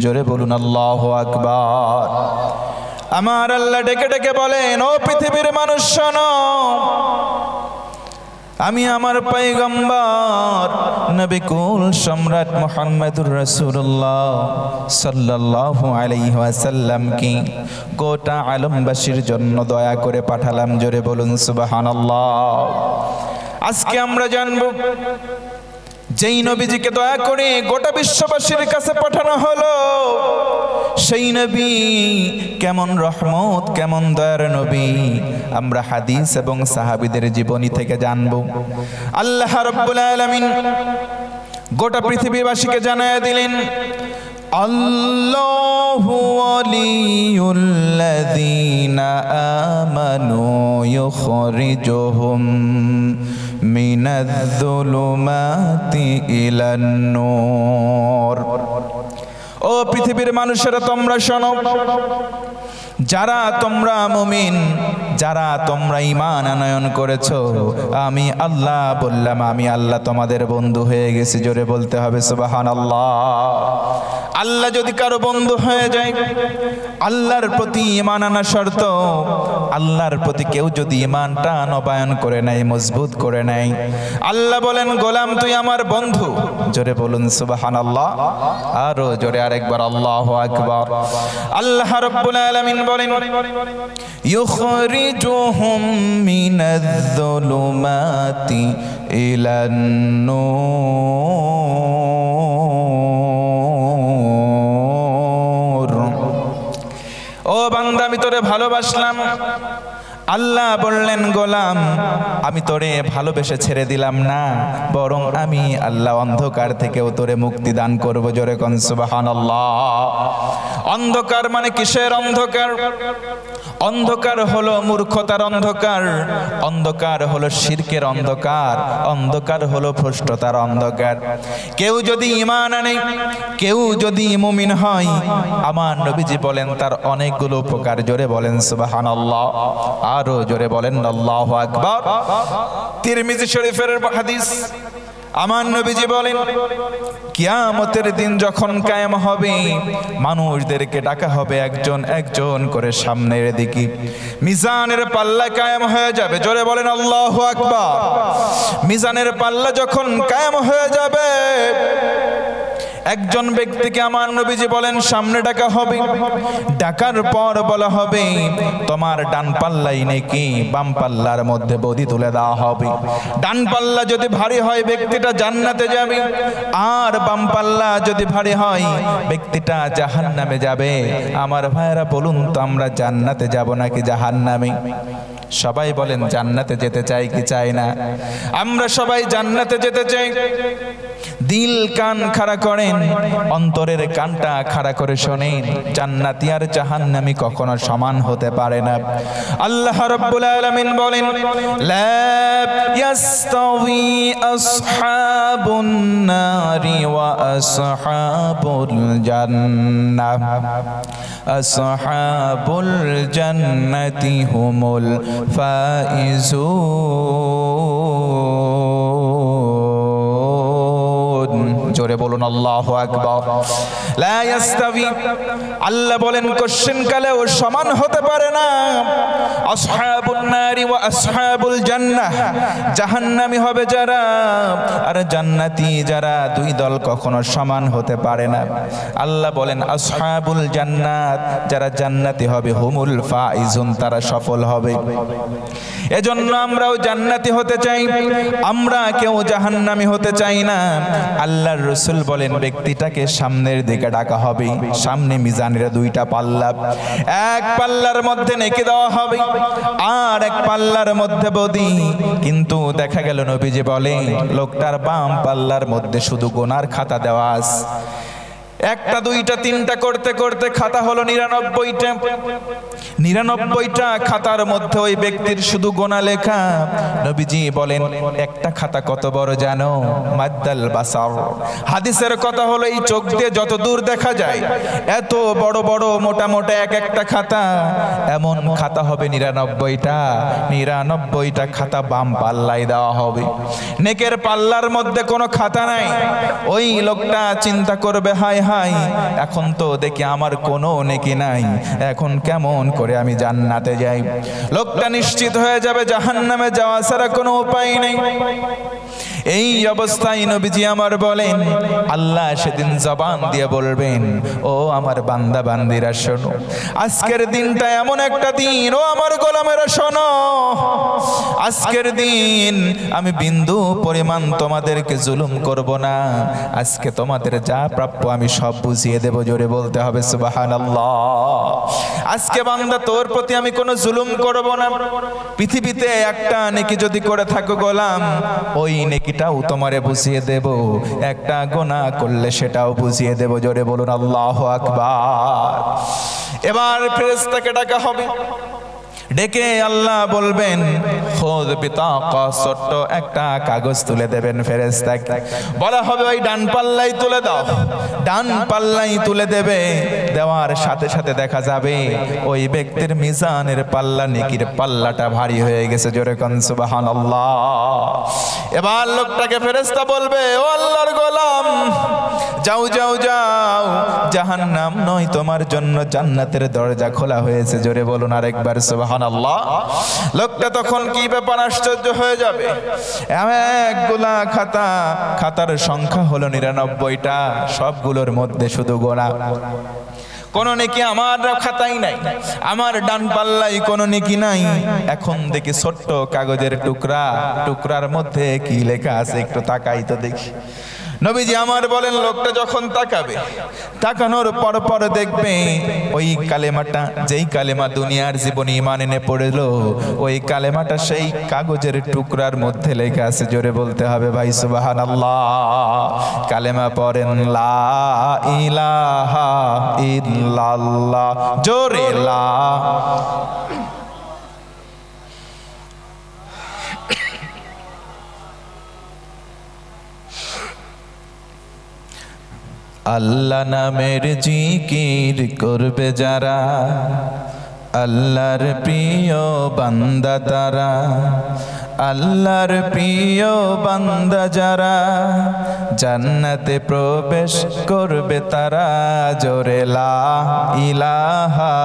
জোরে বলুন আল্লাহু আকবার। আমার আল্লাহ ডেকে ডেকে বলেন, ও পৃথিবীর মানুষ শোনো, আমি আমার পয়গম্বর নবী কুল সম্রাট মুহাম্মদুর রাসূলুল্লাহ সাল্লাল্লাহু আলাইহি ওয়াসাল্লাম কি গোটা আলমবাসীর জন্য দয়া করে পাঠালাম। জোরে বলুন সুবহানাল্লাহ। আজকে আমরা জানব যেই নবীজিকে দয়া করে গোটা বিশ্ববাসীর কাছে পাঠানো হলো, সেই নবী কেমন রহমত, কেমন দয়ার নবী, আমরা হাদিস এবং সাহাবীদের জীবনী থেকে জানব। আল্লাহ রাব্বুল আলামিন গোটা পৃথিবীবাসীকে জানায়া দিলেন, আল্লাহু ওয়ালিয়ুল্লাযীনা আমানু ইউখরিজুহুম মিনাজ-যুলুমাতি ইলান-নূর। ও পৃথিবীর মানুষেরা তোমরা শোনো, যারা তোমরা মুমিন, যারা তোমরা ঈমান আনয়ন করেছো, আমি আল্লাহ বললাম, আমি আল্লাহ তোমাদের বন্ধু হয়ে গেছি। জোরে বলতে হবে সুবহানাল্লাহ। আল্লাহ যদি কারো বন্ধু হয়ে যায়, আল্লাহর প্রতি ঈমান আনা শর্ত। আল্লাহর প্রতি কেউ যদি ঈমানটা নবায়ন করে নেয়, মজবুত করে নেয়, আল্লাহ বলেন, গোলাম তুই আমার বন্ধু। জোরে বলুন সুবহানাল্লাহ। আরো জোরে আরেকবার আল্লাহু আকবার। আল্লাহ রাব্বুল আলামিন বলেন, ইউখরিজুহুম মিনাজ-যুলুমাতি ইলান-নূর। ও বান্দা, আমি তোরে ভালোবাসলাম। আল্লাহ বললেন, গোলাম আমি তোরে ভালোবেসে ছেড়ে দিলাম না, বরং আমি আল্লাহ অন্ধকার থেকেও তোরে মুক্তি দান করব। জোরে কোন সুবহানাল্লাহ। অন্ধকার মানে কিসের অন্ধকার? অন্ধকার হলো মূর্খতার অন্ধকার, অন্ধকার হলো শিরকের অন্ধকার, অন্ধকার হলো ভ্রষ্টতার অন্ধকার। কেউ যদি ঈমান আনে, কেউ যদি মুমিন হয়, আমার নবীজি বলেন তার অনেকগুলো উপকার। জোরে বলেন সুবহানাল্লাহ। আরো জোরে বলেন আল্লাহু আকবার। তিরমিজি শরীফের হাদিস, আমার নবীজি বলেন, কিয়ামতের দিন যখন কায়েম হবে, মানুষদেরকে ডাকা হবে একজন একজন করে সামনের দিকে। মিজানের পাল্লা কায়েম হয়ে যাবে। জোরে বলেন আল্লাহু আকবার। মিজানের পাল্লা যখন কায়েম হয়ে যাবে, একজন ব্যক্তিকে আমার নবীজি বলেন সামনে ডাকা হবে। ডাকার পর বলা হবে, তোমার ডান পাল্লাই নেকি, বাম পাল্লার মধ্যে বদি তুলে দেওয়া হবে। ডান পাল্লা যদি ভারী হয়, ব্যক্তিটা জান্নাতে যাবে, আর বাম পাল্লা যদি ভারী হয়, ব্যক্তিটা জাহান্নামে যাবে। আমার ভাইরা বলুন তো, আমরা জান্নাতে যাব নাকি জাহান্নামে? সবাই বলেন, জান্নাতে যেতে চাই কি চাই না? আমরা সবাই জান্নাতে যেতে চাই। দিল কান খাড়া করেন, অন্তরের কানটা খাড়া করে শোনেন, জান্নাতি আর জাহান্নামী কখনো সমান হতে পারে না। আল্লাহ রাব্বুল আলামিন বলেন, লা ইয়াস্তাওয়ি আসহাবুন নারি ওয়া আসহাবুল জান্নাহ, আসহাবুল জান্নাতি হুমুল ফাইজুন। জোরে বলুন আল্লাহু আকবার। লা ইয়াস্তাবি, আল্লাহ বলেন কোশ্চেন কালেও সমান হতে পারে না। আসহাবুন নারি ওয়া আসহাবুল জান্নাহ, জাহান্নামী হবে যারা আর জান্নাতি যারা, দুই দল কখনো সমান হতে পারে না। আল্লাহ বলেন আসহাবুল জান্নাত, যারা জান্নাতি হবে, হুমুল ফাইজুন, তারা সফল হবে। এজন্য আমরাও জান্নাতি হতে চাই, আমরা কেউ জাহান্নামী হতে চাই না। আল্লাহর রাসূল বলেন, ব্যক্তিটাকে সামনের দিকে ডাকা হবে। সামনে মিজানের দুইটা পাল্লা, এক পাল্লার মধ্যে নেকি দেওয়া হবে, আর এক পাল্লার মধ্যে বদি। কিন্তু দেখা গেল নবীজি বলে, লোকটার বাম পাল্লার মধ্যে শুধু গুনার খাতা দেওয়া আছে। একটা দুইটা তিনটা করতে করতে খাতা হলো 99টা। 99টা খাতার মধ্যে ওই ব্যক্তির শুধু গোনা লেখা। নবীজি বলেন, একটা খাতা কত বড় জানো? মাদ্দাল বাসার। হাদিসের কথা হলো, এই চোখ দিয়ে যত দূর দেখা যায়, এত বড় বড় মোটা মোটা এক একটা খাতা। এমন খাতা হবে 99টা। 99টা খাতা বাম পাল্লায় দেওয়া হবে। নেকের পাল্লার মধ্যে কোনো খাতা নাই। ওই লোকটা চিন্তা করবে, হায় হায় এখন তো দেখি আমার কোনো নেকি নাই, এখন কেমন করে আমি জান্নাতে যাই? লোকটা নিশ্চিত হয়ে যাবে জাহান্নামে যাওয়া ছাড়া কোনো উপায় নেই। এই অবস্থায় নবীজি আমার বলেন, আল্লাহ সেদিন জবান দিয়ে বলবেন, ও আমার বান্দা বান্দিরা শোনো, আজকের দিনটা এমন একটা দিন, ও আমার গোলামেরা শোনো, আজকের দিন আমি বিন্দু পরিমাণ তোমাদেরকে জুলুম করব না, আজকে তোমাদের যা প্রাপ্য আমি সব বুঝিয়ে দেব। জোরে বলতে হবে সুবহানাল্লাহ। আজকে বান্দা তোর প্রতি আমি কোনো জুলুম করব না। পৃথিবীতে একটা নেকি যদি করে থাকো গোলাম, ওই নেকিটাও তোমারে বুঝিয়ে দেব, একটা গুনাহ করলে সেটাও বুঝিয়ে দেব। জোরে বলুন আল্লাহু আকবার। এবার ফেরেশতাকে ডাকা হবে, ডেকে আল্লাহ বলবেন, খুদ বিতাকা, ছোট্ট একটা কাগজ তুলে দেবেন ফেরেশতাকে। বলা হবে ওই ডান পাল্লাই তুলে দাও। ডান পাল্লাই তুলে দেবে, দেওয়ার সাথে সাথে দেখা যাবে ওই ব্যক্তির মিজানের পাল্লা, নেকির পাল্লাটা ভারী হয়ে গেছে। জোরে কোন সুবহানাল্লাহ। এবার লোকটাকে ফেরেশতা বলবে, ও আল্লাহর গোলাম, যাও যাও যাও, জাহান্নাম নয় তোমার জন্য জান্নাতের দরজা খোলা হয়েছে। জোরে বলুন আরেকবার সুবহানাল্লাহ। লোকটা তখন কি ব্যাপার আশ্চর্য হয়ে যাবে, একগুলা খাতা, খাতার সংখ্যা হলো 99টা, সবগুলোর মধ্যে শুধু গোনা, কোনো নেকি আমার খাতাই নাই, আমার ডান পাল্লাই কোনো নেকি নাই। এখন দেখি ছোট্ট কাগজের টুকরা, টুকরার মধ্যে কি লেখা আছে একটু তাকাই তো দেখি। নবীজি আমার বলেন, লোকটা যখন তাকাবে, তাকানোর পর পর দেখবে ওই কালেমাটা, যেই কালেমা দুনিয়ার জীবনে ঈমান এনে পড়লো, ওই কালেমাটা সেই কাগজের টুকরার মধ্যে লেখা আছে। জোরে বলতে হবে ভাই সুবহানাল্লাহ। কালেমা পড়েন, লা ইলাহা ইল্লাল্লাহ। জোরে লা। আল্লাহ নামের জিকির করবে যারা, আল্লাহর প্রিয় বান্দা তারা, আল্লাহর প্রিয় বান্দা যারা, জান্নাতে প্রবেশ করবে তারা। জোরে লা ইলাহা।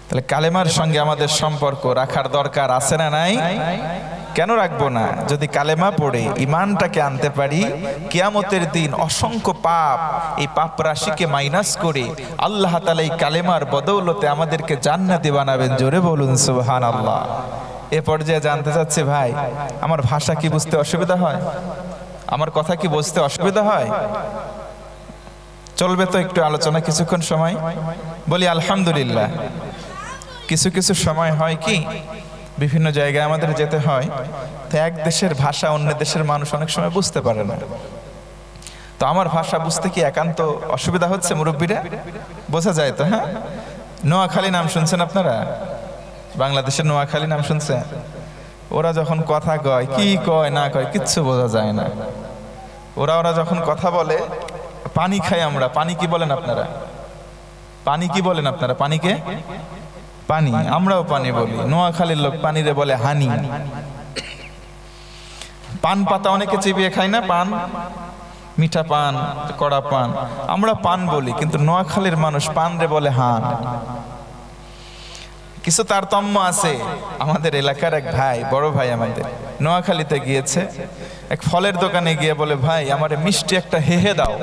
তাহলে কালেমার সঙ্গে আমাদের সম্পর্ক রাখার দরকার আছে না নাই? কেন রাখবো না? যদি কালেমা পড়ে ইমানটাকে আনতে পারি, কিয়ামতের দিন অসংখ্য পাপ, এই পাপ রাশিকে মাইনাস করে আল্লাহ তাআলা এই কালেমার বদৌলতে আমাদেরকে জান্নাতি বানাবেন। জোরে বলুন সুবহানাল্লাহ। এ পর্যায়ে জানতে চাচ্ছি, ভাই আমার ভাষা কি বুঝতে অসুবিধা হয়? আমার কথা কি বুঝতে অসুবিধা হয়? চলবে তো একটু আলোচনা কিছুক্ষণ সময়? বলি আলহামদুলিল্লাহ। কিছু কিছু সময় হয় কি, বিভিন্ন জায়গায় আমাদের যেতে হয়, তো এক দেশের ভাষা অন্য দেশের মানুষ অনেক সময় বুঝতে পারে না। তো আমার ভাষা বুঝতে কি একান্ত অসুবিধা হচ্ছে? মুরব্বীরা বোঝা যায় তো? হ্যাঁ, নোয়াখালী নাম শুনছেন আপনারা? বাংলাদেশের নোয়াখালী নাম শুনছেন? ওরা যখন কথা কয়, কি কয় না কয় কিচ্ছু বোঝা যায় না। ওরা যখন কথা বলে, পানি খাই আমরা, পানি কি বলেন আপনারা? পানি কি বলেন আপনারা? পানিকে পানি, আমরাও পানি বলি। নোয়াখালীর লোক পানিরে বলে হানি। পান পাতা অনেকে চিবিয়ে খায় না, পান, মিঠা পান, কড়া পান, আমরা পান বলি, কিন্তু নোয়াখালীর মানুষ পান রে বলে হান। কিছু তারতম্য আছে। আমাদের এলাকার এক ভাই, বড় ভাই আমাদের, নোয়াখালীতে গিয়েছে, এক ফলের দোকানে গিয়ে বলে, ভাই আমার মিষ্টি একটা হেহে দাও।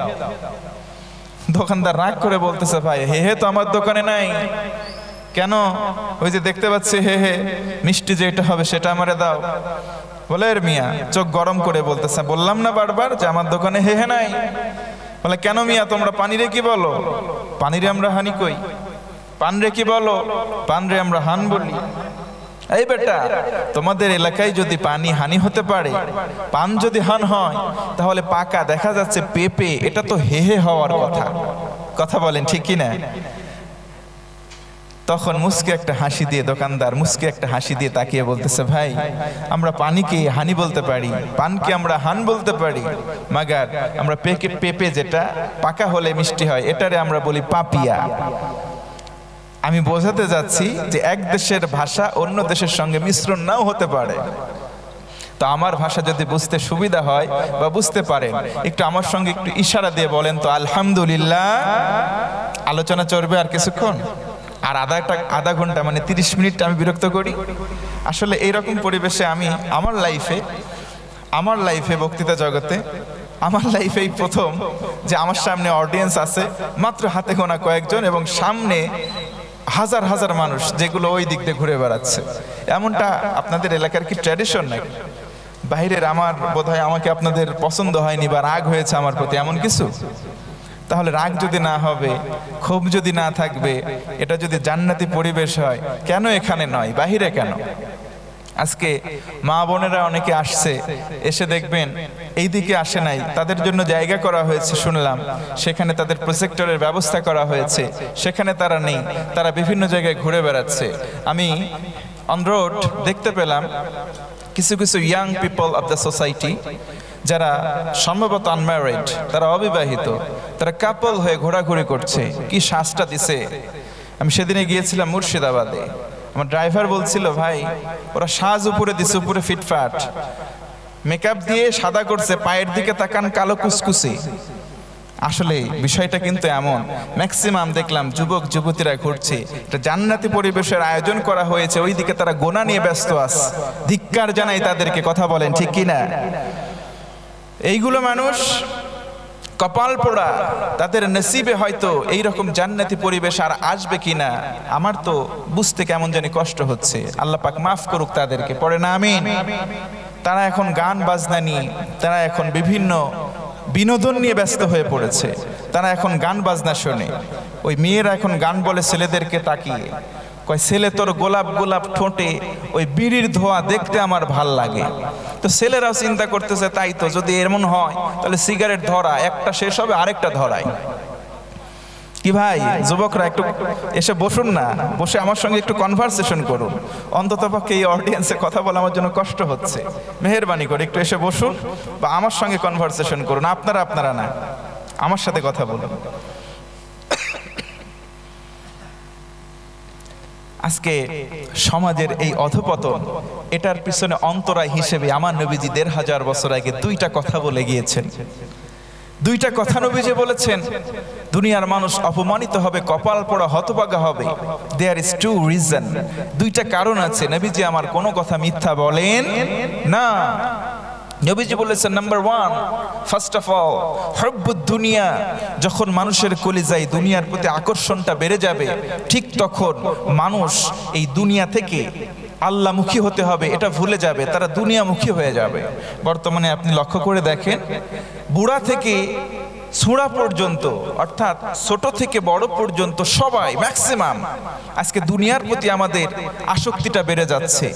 দোকানদার রাগ করে বলতেছে, ভাই হেহে তো আমার দোকানে নাই। কেন? ওই যে দেখতে পাচ্ছি হেহে, মিষ্টি যেটা হবে সেটা আমারে দাও। বলে, এর মিয়া চোখ গরম করে বলতেছে, বললাম না বারবার যে আমার দোকানে হেহে নাই। বলে, কেন মিয়া তোমরা পানিরে কি বলো? পানিরে আমরা হানি কই। পান রে কি বলো? পান রে আমরা হান বলি। এই বেটা, তোমাদের এলাকায় যদি পানি হানি হতে পারে, পান যদি হান হয়, তাহলে পাকা দেখা যাচ্ছে পেঁপে, এটা তো হেহে হওয়ার কথা। কথা বলেন ঠিক কি না? তখন মুস্কি একটা হাসি দিয়ে, দোকানদার মুস্কি একটা হাসি দিয়ে তাকিয়ে বলতেছে, ভাই আমরা পানিকে হানি বলতে পারি, পানকে আমরা হান বলতে পারি, মাগার আমরা পেঁপে যেটা পাকা হলে মিষ্টি হয়, এটারে আমরা বলি পাপিয়া। আমি বোঝাতে যাচ্ছি যে এক দেশের ভাষা অন্য দেশের সঙ্গে মিশ্রণ নাও হতে পারে। তো আমার ভাষা যদি বুঝতে সুবিধা হয় বা বুঝতে পারেন, একটু আমার সঙ্গে একটু ইশারা দিয়ে বলেন তো আলহামদুলিল্লাহ। আলোচনা চলবে আর কিছুক্ষণ, আর আধা ঘন্টা মানে 30 মিনিট আমি বিরক্ত করি। আসলে এইরকম পরিবেশে আমি আমার লাইফে বক্তৃতা জগতে আমার লাইফেই প্রথম যে আমার সামনে অডিয়েন্স আছে মাত্র হাতে গোনা কয়েকজন, এবং সামনে হাজার হাজার মানুষ যেগুলো ওই দিক দিয়ে ঘুরে বেড়াচ্ছে। এমনটা আপনাদের এলাকার কি ট্র্যাডিশন নাকি? বাইরের আমার বোধহয় আমাকে আপনাদের পছন্দ হয়নি বা রাগ হয়েছে আমার প্রতি, এমন কিছু? তাহলে রাগ যদি না হবে, ক্ষোভ যদি না থাকবে, এটা যদি জান্নাতি পরিবেশ হয়, কেন এখানে নয়, বাহিরে কেন? আজকে মা বোনেরা অনেকে আসছে, এসে দেখবেন এই দিকে আসে নাই, তাদের জন্য জায়গা করা হয়েছে শুনলাম, সেখানে তাদের প্রজেক্টরের ব্যবস্থা করা হয়েছে, সেখানে তারা নেই, তারা বিভিন্ন জায়গায় ঘুরে বেড়াচ্ছে। আমি অন রোড দেখতে পেলাম কিছু কিছু young people of the society, যারা সম্ভবত আনম্যারিড, তারা অবিবাহিত, তারা কাপল হয়ে ঘোরাঘুরি করছে। কি শ্বাসটা দিছে! আমি সেদিনে গিয়েছিলাম মুর্শিদাবাদে, আমার ড্রাইভার বলছিল, ভাই ওরা সাজ উপরে দিছে, উপরে ফিটফাট, মেকআপ দিয়ে সাদা করছে, পায়ের দিকে তাকান কালো কুচকুচি। আসলে বিষয়টা কিন্তু এমন, ম্যাক্সিমাম দেখলাম যুবক যুবতীরা ঘুরছে, একটা জান্নাতি পরিবেশের আয়োজন করা হয়েছে, ওই দিকে তারা গোনা নিয়ে ব্যস্ত আছে। ধিক্কার জানাই তাদেরকে, কথা বলেন ঠিক কিনা? এইগুলো মানুষ কপাল পোড়া, তাদের নসিবে হয়তো এইরকম জান্নাতি পরিবেশ আর আসবে কিনা আমার তো বুঝতে কেমন জানি কষ্ট হচ্ছে। আল্লাহ পাক মাফ করুক তাদেরকে, পড়ে না আমিন। তারা এখন গান বাজনা নিয়ে, তারা এখন বিভিন্ন বিনোদন নিয়ে ব্যস্ত হয়ে পড়েছে, তারা এখন গান বাজনা শোনে। ওই মেয়েরা এখন গান বলে ছেলেদেরকে তাকিয়ে, কয় ছেলে তোর গোলাপ গোলাপ ঠোঁটে ওই বিড়ির ধোয়া দেখতে আমার ভাল লাগে। তো ছেলেরাও চিন্তা করতেছে, তাই তো, যদি এমন হয় তাহলে সিগারেট ধরা, একটা শেষ হবে আরেকটা ধরাই। কি ভাই যুবকরা একটু এসে বসুন না, বসে আমার সঙ্গে একটু কনভারসেশন করুন। অন্তত পক্ষে এই অডিয়েন্সে কথা বলা আমার জন্য কষ্ট হচ্ছে, মেহেরবানি করে একটু এসে বসুন বা আমার সঙ্গে কনভারসেশন করুন। আপনারা না, আমার সাথে কথা বলুন। আজকে সমাজের এই অধপতন, এটার পিছনে অন্তরায় হিসেবে আমার নবীজি ১৫০০ বছর আগে দুইটা কথা বলে গিয়েছেন। দুইটা কথা নবীজি বলেছেন, দুনিয়ার মানুষ অপমানিত হবে, কপাল পোড়া, হতভাগা হবে। দেয়ার ইজ টু রিজন, দুইটা কারণ আছে। নবীজি আমার কোনো কথা মিথ্যা বলেন না। নবীজি বলেছেন, নাম্বার 1, ফার্স্ট অফ অল হুব্বুদ দুনিয়া, যখন মানুষের কলিজায় দুনিয়ার প্রতি আকর্ষণটা বেড়ে যাবে, ঠিক তখন মানুষ এই দুনিয়া থেকে আল্লাহমুখী হতে হবে এটা ভুলে যাবে, তারা দুনিয়ামুখী হয়ে যাবে। বর্তমানে আপনি লক্ষ্য করে দেখেন, বুড়া থেকে ছুঁড়া পর্যন্ত, অর্থাৎ ছোট থেকে বড় পর্যন্ত সবাই ম্যাক্সিমাম আজকে দুনিয়ার প্রতি আমাদের আসক্তিটা বেড়ে যাচ্ছে।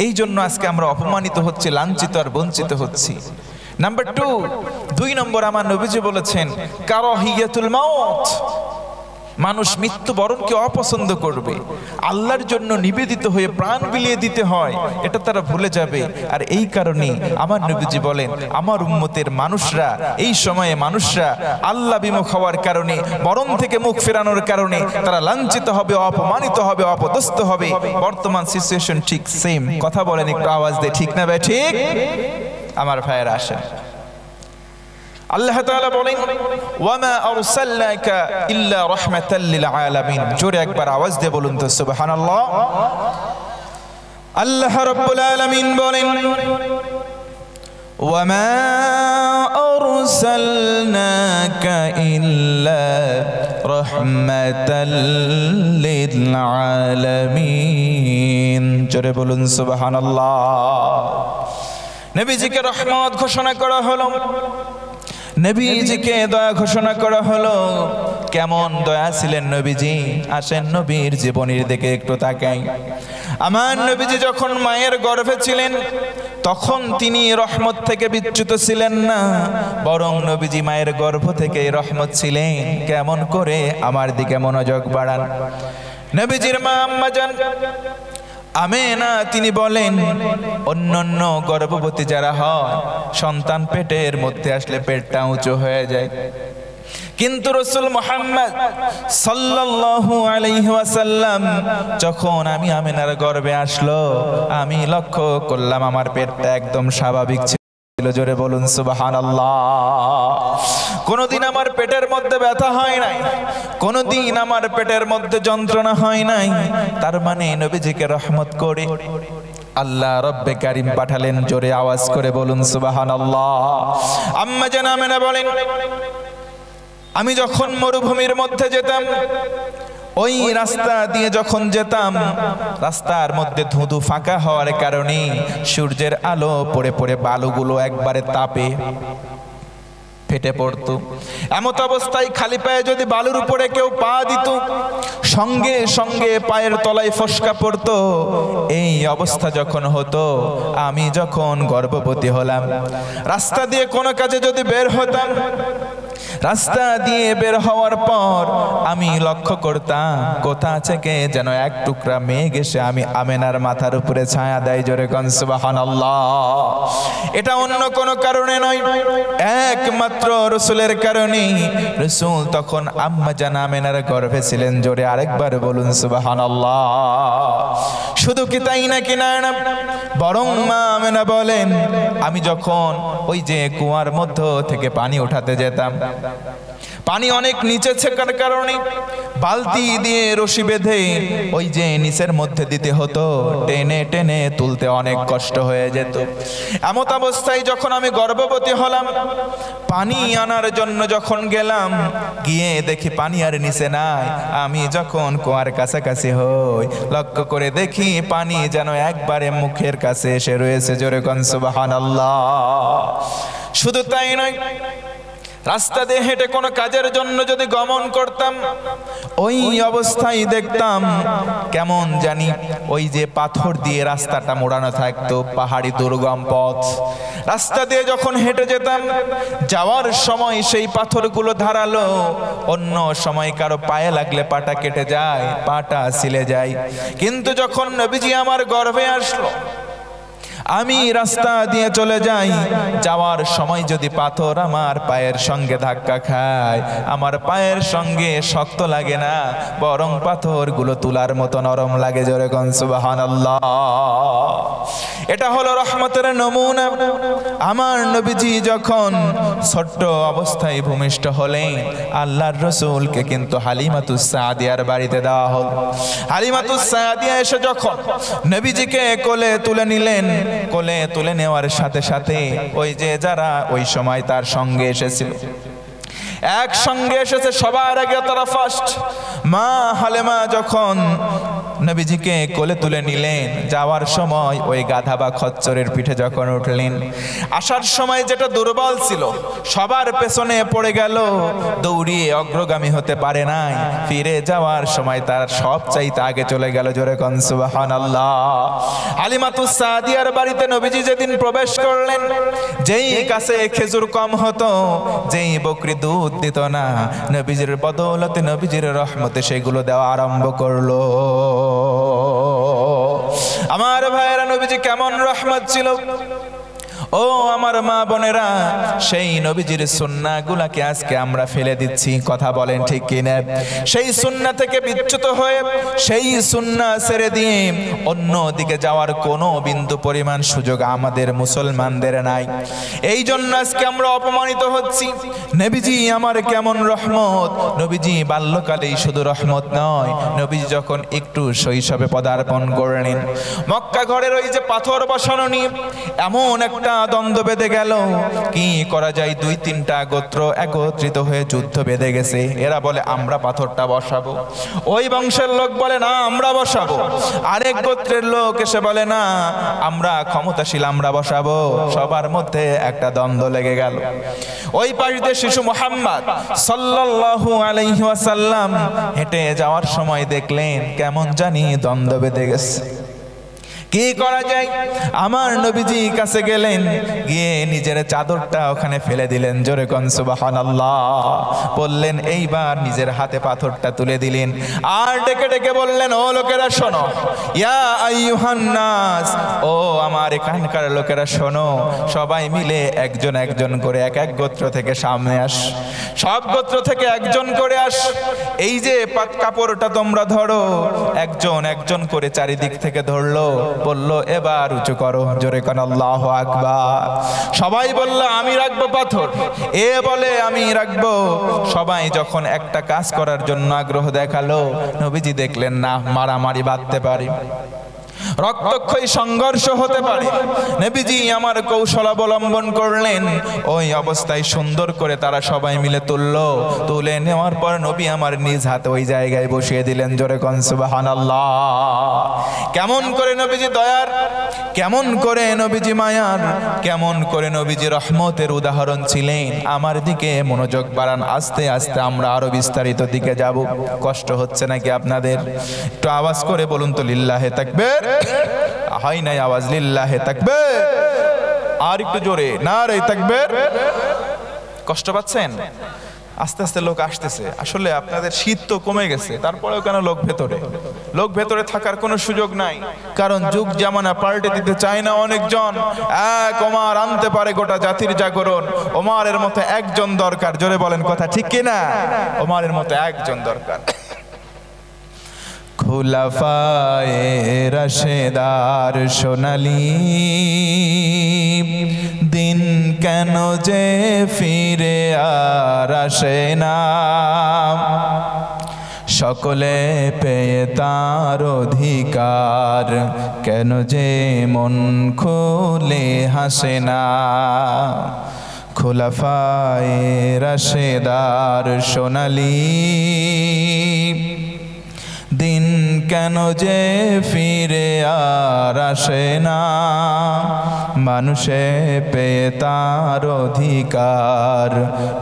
এই জন্য আজকে আমরা অপমানিত হচ্ছি, লাঞ্ছিত আর বঞ্চিত হচ্ছি। নাম্বার 2 নম্বর আমার নবীজি বলেছেন, কারাহিয়াতুল মাউত, মানুষ মৃত্যুবরণকে অপছন্দ করবে। আল্লাহর জন্য নিবেদিত হয়ে প্রাণ বিলিয়ে দিতে হয়, এটা তারা ভুলে যাবে। আর এই কারণে আমার নবীজি বলেন, আমার উম্মতের মানুষরা, এই সময়ে মানুষরা আল্লাহ বিমুখ হওয়ার কারণে, মরণ থেকে মুখ ফেরানোর কারণে তারা লাঞ্ছিত হবে, অপমানিত হবে, অপদস্থ হবে। বর্তমান সিচুয়েশন ঠিক সেম। কথা বলেন একটু আওয়াজ দিয়ে, ঠিক না ভাই? ঠিক। আমার ভাইয়েরা আসেন, আল্লাহ তাআলা বলেন, ওয়ামা আরসালনাকা ইল্লা রাহমাতাল লিল আলামিন। জোরে একবার আওয়াজ দিয়ে বলুন তো সুবহানাল্লাহ। আল্লাহ রাব্বুল আলামিন বলেন, ওয়ামা আরসালনাকা ইল্লা রাহমাতাল লিল আলামিন। জোরে বলুন সুবহানাল্লাহ। নবীজিকে রহমত ঘোষণা করা হলো, নবীজিকে দয়া ঘোষণা করা হলো। কেমন দয়া ছিলেন নবীজি, আসেন নবীর জীবনীর দিকে একটু তাকাই। আমার নবীজি যখন মায়ের গর্ভে ছিলেন তখন তিনি রহমত থেকে বিচ্যুত ছিলেন না, বরং নবীজি মায়ের গর্ভ থেকে রহমত ছিলেন। কেমন করে? আমার দিকে মনোযোগ বাড়ান। নবীজির মা আম্মা জান আমেনা তিনি বলেন, অন্যান্য গর্ভবতী যারা হয়, সন্তান পেটের মধ্যে আসলে পেটটা উঁচু হয়ে যায়, কিন্তু রাসূল মুহাম্মদ সাল্লাল্লাহু আলাইহি ওয়াসাল্লাম যখন আমি আমিনার গর্ভে আসলো, আমি লক্ষ্য করলাম আমার পেটটা একদম স্বাভাবিক ছিল। জোরে বলুন সুবহানাল্লাহ। কোনদিন আমার পেটের মধ্যে ব্যথা হয় নাই, কোনদিন আমার পেটের মধ্যে যন্ত্রণা হয় নাই। তার মানে নবীজিকে রহমত করে আল্লাহ রব্বে কারীম পাঠালেন। জোরে আওয়াজ করে বলুন সুবহানাল্লাহ। আম্মা জান আমিনা বলেন, আমি যখন মরুভূমির মধ্যে যেতাম, ওই রাস্তা দিয়ে যখন যেতাম, রাস্তার মধ্যে ধুধু ফাঁকা হওয়ার কারণে সূর্যের আলো পড়ে পড়ে বালুগুলো একবারে তাপে ফেটে পড়তো। এমত অবস্থায় খালি পায়ে যদি বালুর উপরে কেউ পা দিত, সঙ্গে সঙ্গে পায়ের তলায় ফসকা পড়তো। এই অবস্থা যখন হতো, আমি যখন গর্ভবতী হলাম, রাস্তা দিয়ে কোনো কাজে যদি বের হতাম, রাস্তা দিয়ে বের হওয়ার পর আমি লক্ষ্য করতাম কোথা থেকে যেন এক টুকরা মেঘ এসে আমি আমেনার মাথার উপরে ছায়া দেয়। জোরে কোন সুবহানাল্লাহ। এটা অন্য কোনো কারণে নয়, একমাত্র রাসূলের কারণে। রাসূল তখন আম্মা জান আমেনার গর্ভে ছিলেন। জোরে আরেকবার বলুন সুবহানাল্লাহ। শুধু কি তাই নাকি? না, বরং মা আমেনা বলেন, আমি যখন ওই যে কুয়ার মধ্য থেকে পানি উঠাতে যেতাম, পানি অনেক নিচে থাকার কারণে বালতি দিয়ে রশি বেঁধে ওই যে নিচের মধ্যে দিতে হতো, টেনে টেনে তুলতে অনেক কষ্ট হয়ে যেত। এমত অবস্থায় যখন আমি গর্ভবতী হলাম, পানি আনার জন্য যখন গেলাম, গিয়ে দেখি পানি আর নিচে নাই। আমি যখন কুয়ার কাছাকাছি হই, লক্ষ্য করে দেখি পানি যেন একবারে মুখের কাছে এসে রয়েছে। জোরে কোন সুবহানাল্লাহ। শুধু তাই নয়, রাস্তা দিয়ে হেঁটে কোনো কাজের জন্য যদি গমন করতাম, ওই অবস্থায় দেখতাম কেমন জানি ওই যে পাথর দিয়ে রাস্তাটা মোড়ানো থাকতো, পাহাড়ি দুর্গম পথ। রাস্তা দিয়ে যখন হেঁটে যেতাম, যাওয়ার সময় সেই পাথরগুলো ধারালো, অন্য সময় কারো পায়ে লাগলে পাটা কেটে যায়, পাটা ছিলে যায়। কিন্তু যখন নবীজি আমার গর্ভে আসলো, আমি রাস্তা দিয়ে চলে যাই, যাওয়ার সময় যদি পাথর আমার পায়ের সঙ্গে ধাক্কা খায়, আমার পায়ের সঙ্গে শক্ত লাগে না, বরং পাথরগুলো তুলার মতো নরম লাগে। জোরে কোন সুবহানাল্লাহ। এটা হলো রহমতের নমুনা। আমার নবীজি যখন ছোট্ট অবস্থায় ভূমিষ্ঠ হলেন, আল্লাহর রাসূলকে কিন্তু হালিমাতুস সাদিয়ার বাড়িতে দেওয়া হলো। হালিমাতুস সাদিয়া এসে যখন নবীজিকে কোলে তুলে নিলেন, কোলে তুলে নেওয়ার সাথে সাথে ওই যে যারা ওই সময় তার সঙ্গে এসেছিল, একসঙ্গে এসেছে, সবার আগে তারা ফার্স্ট মা হালিমা যখন নবীজিকে কোলে তুলে নিলেন, যাওয়ার সময় ওই গাধা বা খচ্চরের পিঠে যখন উঠলেন, আসার সময় যেটা দুর্বল ছিল সবার পেছনে পড়ে গেল, দৌড়িয়ে অগ্রগামী হতে পারে নাই, ফিরে যাওয়ার সময় তার সব চাইতে আগে চলে গেল। জোরে কোন সুবহানাল্লাহ। হালিমাতুস সাদিয়ার বাড়িতে নবীজি যেদিন প্রবেশ করলেন, যেই কাছে খেজুর কম হতো, যেই বকরি দুধ দিত না, নবীজির বদৌলতে, নবীজির রহমতে সেগুলো দেওয়া আরম্ভ করলো। আমার ভাইয়েরা, নবীজি কেমন রহমত ছিল। ও আমার মা বোনেরা, সেই নবীজির সুন্নাহগুলোকে আজকে আমরা ফেলে দিচ্ছি, কথা বলেন ঠিক কিনা? সেই সুন্নাহ থেকে বিচ্যুত হয়ে সেই সুন্নাহ ছেড়ে দিয়ে অন্য দিকে যাওয়ার কোনো বিন্দু পরিমাণ সুযোগ আমাদের মুসলমানদের নাই। এই জন্য আজকে আমরা অপমানিত হচ্ছি। নবীজি আমার কেমন রহমত। নবীজি বাল্যকালেই শুধু রহমত নয়, নবীজি যখন একটু শৈশবে পদার্পণ করলেন, মক্কা ঘরের ওই যে পাথর বসানো নিয়ে এমন একটা দ্বন্দ্ব বেঁধে গেল। কি করা যায়? 2-3টা গোত্র একত্রিত হয়ে যুদ্ধ বেঁধে গেছে। এরা বলে আমরা পাথরটা বসাবো, ওই বংশের লোক বলে না আমরা বসাবো, আরেক গোত্রের লোক এসে বলে না আমরা ক্ষমতাশীল, আমরা বসাবো। সবার মধ্যে একটা দ্বন্দ্ব লেগে গেল। ওই পাশ দিয়ে শিশু মুহাম্মদ সাল্লাল্লাহু আলাইহি ওয়াসাল্লাম হেঁটে যাওয়ার সময় দেখলেন কেমন জানি দ্বন্দ্ব বেঁধে গেছে। কি করা যায়? আমার নবীজি কাছে গেলেন, গিয়ে নিজের চাদরটা ওখানে ফেলে দিলেন। জোরে কোন সুবহানাল্লাহ। বললেন এইবার নিজের হাতে পাথরটা তুলে দিলেন, আর ডেকে ডেকে বললেন, ও লোকেরা শোনো, ইয়া আইয়ুহান নাস, ও আমার এখানকার লোকেরা শোনো, সবাই মিলে একজন একজন করে এক এক গোত্র থেকে সামনে আস, সব গোত্র থেকে একজন করে আস। এই যে কাপড়টা তোমরা ধরো, একজন একজন করে চারিদিক থেকে ধরলো, বলল এবার উঁচু করো। জোরে কোন আল্লাহু আকবার। সবাই বলল আমি রাখবো পাথর, এ বলে আমি রাখবো। সবাই যখন একটা কাজ করার জন্য আগ্রহ দেখালো, নবীজি দেখলেন না, মারামারি বাঁধতে পারে, রক্তক্ষয়ী সংঘর্ষ হতে পারে। নবীজি আমার কৌশল অবলম্বন করলেন। ওই অবস্থায় সুন্দর করে তারা সবাই মিলে তুলে নেওয়ার পর নবী আমার নিজ হাতে ওই জায়গায় বসিয়ে দিলেন। জোরে কোন সুবহানাল্লাহ। কেমন করে নবীজি দয়ার, কেমন করে নবীজি মায়ার, কেমন করে নবীজি রহমতের উদাহরণ ছিলেন। আমার দিকে মনোযোগ বাড়ান, আস্তে আস্তে আমরা আরো বিস্তারিত দিকে যাব। কষ্ট হচ্ছে নাকি আপনাদের? একটু আওয়াজ করে বলুন তো লিল্লাহে তাকবীর। হয় নাই আওয়াজ, লিল্লাহে তাকবীর। আর একটু জোরে, নারে তাকবীর। কষ্ট পাচ্ছেন? আস্তে আস্তে লোক আসতেছে। আসলে আপনাদের শীত তো কমে গেছে, তারপরেও কেন লোক ভেতরে থাকার কোনো সুযোগ নাই, কারণ যুগ জামানা পাল্টে দিতে চায় না অনেকজন। এক ওমর আনতে পারে গোটা জাতির জাগরণ। ওমরের মতো একজন দরকার। জোরে বলেন কথা ঠিক কিনা? ওমরের মতো একজন দরকার। খুলাফায়ে রাশেদার সোনালী দিন কেন যে ফিরে আর আসে না, সকলে পেয়ে তার অধিকার, কেন যে মন খুলে হাসে না। খুলাফায়ে রাশেদার সোনালী দিন কেন যে ফিরে আর আসে না, মানুষে পেয়ে তার অধিকার,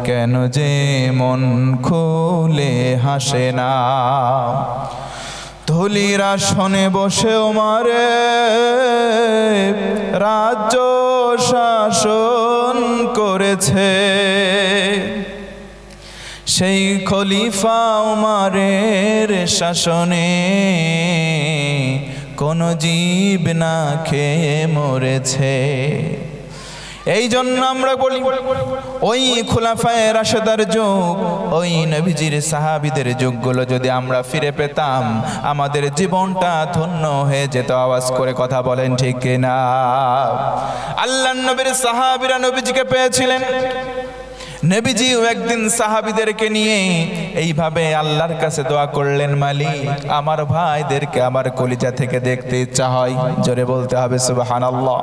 কেন যে মন খুলে হাসে না। ধুলির আসনে বসে ওমরে রাজ্য শাসন করেছে, সেই খলিফা ওমরের শাসনে কোন জীব না খেয়ে মরেছে। এই জন্য আমরা বলি, ওই খুলাফায়ে রাশেদার যুগ, ওই নবীজির সাহাবীদের যুগগুলো যদি আমরা ফিরে পেতাম, আমাদের জীবনটা ধন্য হয়ে যেত। আওয়াজ করে কথা বলেন ঠিক কিনা? আল্লাহর নবীর সাহাবীরা নবীজিকে পেয়েছিলেন। নবীজিও একদিন সাহাবীদেরকে নিয়ে এইভাবে আল্লাহর কাছে দোয়া করলেন, মালিক আমার ভাইদেরকে আমার কলিজা থেকে দেখতে ইচ্ছা হয়। জোরে বলতে হবে সুবহানাল্লাহ।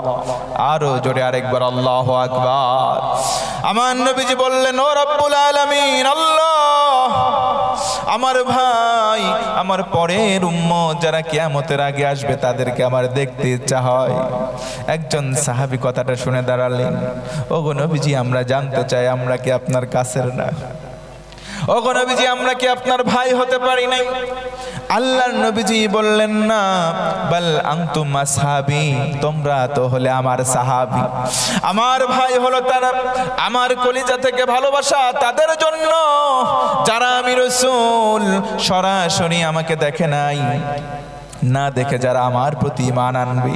আরো জোরে আরেকবার আল্লাহু আকবার। আমার নবীজি বললেন, ও রব্বুল আলামিন, আল্লাহ আমার ভাই, আমার পরের উম্মত যারা কিয়ামতের আগে আসবে তাদেরকে আমার দেখতে ইচ্ছা হয়। একজন সাহাবী কথাটা শুনে দাঁড়ালেন, ওগো নবীজি আমরা জানতে চাই আমরা কি আপনার কাছের না? ওগো নবীজি আমরা কি আপনার ভাই হতে পারি নাই? আল্লাহর নবীজি বললেন, না, বাল আনতুম আসহাবি, তোমরা তো হলে আমার সাহাবী। আমার ভাই হলো তারা, আমার কলিজা থেকে ভালোবাসা তাদের জন্য যারা আমি রাসূল সরাসরি আমাকে দেখে নাই, না দেখে যারা আমার প্রতি ঈমান আনবে,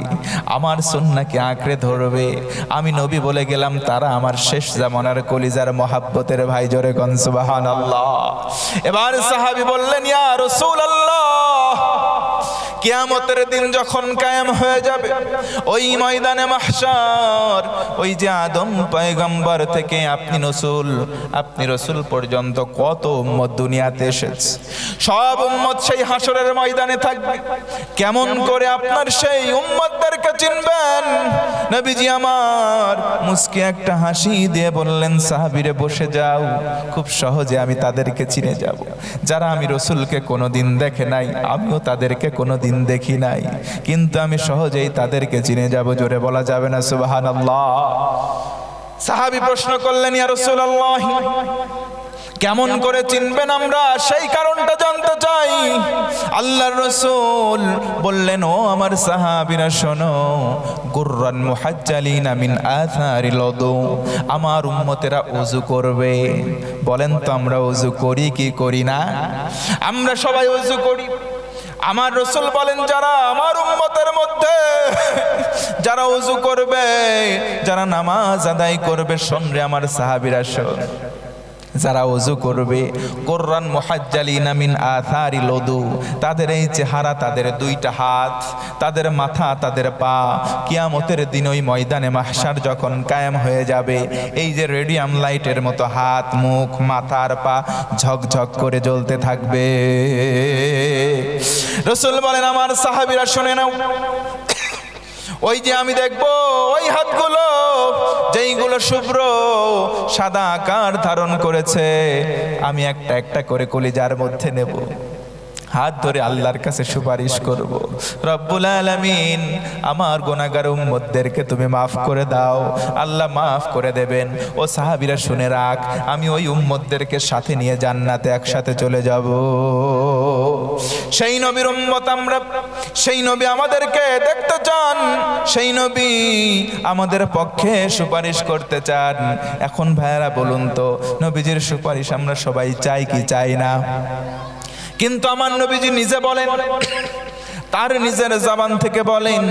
আমার সুন্নাহকে আঁকড়ে ধরবে, আমি নবী বলে গেলাম, তারা আমার শেষ জামানার কলিজার মহাব্বতের ভাই। জোরে কোন সুবহানাল্লাহ। এবার সাহাবী বললেন, ইয়া রাসূলুল্লাহ, কিয়ামতের দিন যখন কায়েম হয়ে যাবে, ওই ময়দানে মাহশার, ওই যে আদম পয়গম্বর থেকে আপনি রসুল পর্যন্ত কত উম্মত দুনিয়াতে এসেছে, সব উম্মত সেই হাসরের ময়দানে থাকবে। কেমন করে আপনার সেই উম্মতদেরকে চিনবেন? নবীজি আমার মুস্কি একটা হাসি দিয়ে বললেন, সাহাবীরে বসে যাও, খুব সহজে আমি তাদেরকে চিনে যাব। যারা আমি রসুলকে কোনোদিন দেখে নাই, আমিও তাদেরকে কোনোদিন দেখি নাই, কিন্তু আমি সহজেই তাদেরকে চিনে যাব। জোরে বলা যাবে না সুবহানাল্লাহ? সাহাবী প্রশ্ন করলেন, ইয়া রাসূলুল্লাহ, কেমন করে চিনবেন আমরা সেই কারণটা জানতে চাই। আল্লাহর রাসূল বললেন, ও আমার সাহাবীরা শোনো, গুররান মুহাজ্জালিনা মিন আথারিল উযু, আমার উম্মতেরা ওযু করবে। বলেন তো আমরা ওযু করি কি করি না? আমরা সবাই ওযু করি। আমার রাসূল বলেন, যারা আমার উম্মতের মধ্যে যারা ওযু করবে, যারা নামাজ আদায় করবে, শুনরে আমার সাহাবীরা শোন, যারা ওযু করবে, কুররান মুহাজ্জালিনা মিন আথারিল উযু, তাদের এই চেহারা, তাদের দুইটা হাত, তাদের মাথা, তাদের পা কিয়ামতের দিন ওই ময়দানে মাহশার যখন কায়েম হয়ে যাবে, এই যে রেডিয়াম লাইটের মতো হাত, মুখ, মাথার পা ঝকঝক করে জ্বলতে থাকবে। রাসূল বলেন, আমার সাহাবীরা শুনে নাও, ওই যে আমি দেখবো ওই হাতগুলো যেইগুলো শুভ্র সাদা আকার ধারণ করেছে, আমি একটা একটা করে কলিজার মধ্যে নেব, হাত ধরে আল্লাহর কাছে সুপারিশ করব, রব্বুল আলামিন আমার গুনাহগার উম্মতদেরকে তুমি মাফ করে দাও। আল্লাহ মাফ করে দেবেন। ও সাহাবীরা শুনে রাখ, আমি ওই উম্মতদেরকে সাথে নিয়ে জান্নাতে একসাথে চলে যাব। সেই নবীর উম্মত আমরা, সেই নবী আমাদেরকে দেখতে চান, সেই নবী আমাদের পক্ষে সুপারিশ করতে চান। এখন ভাইয়েরা বলুন তো, নবীজির সুপারিশ আমরা সবাই চাই কি চাই না? কিন্তু আমার নবীজি নিজে বলেন, তার নিজের জবান থেকে বলেন,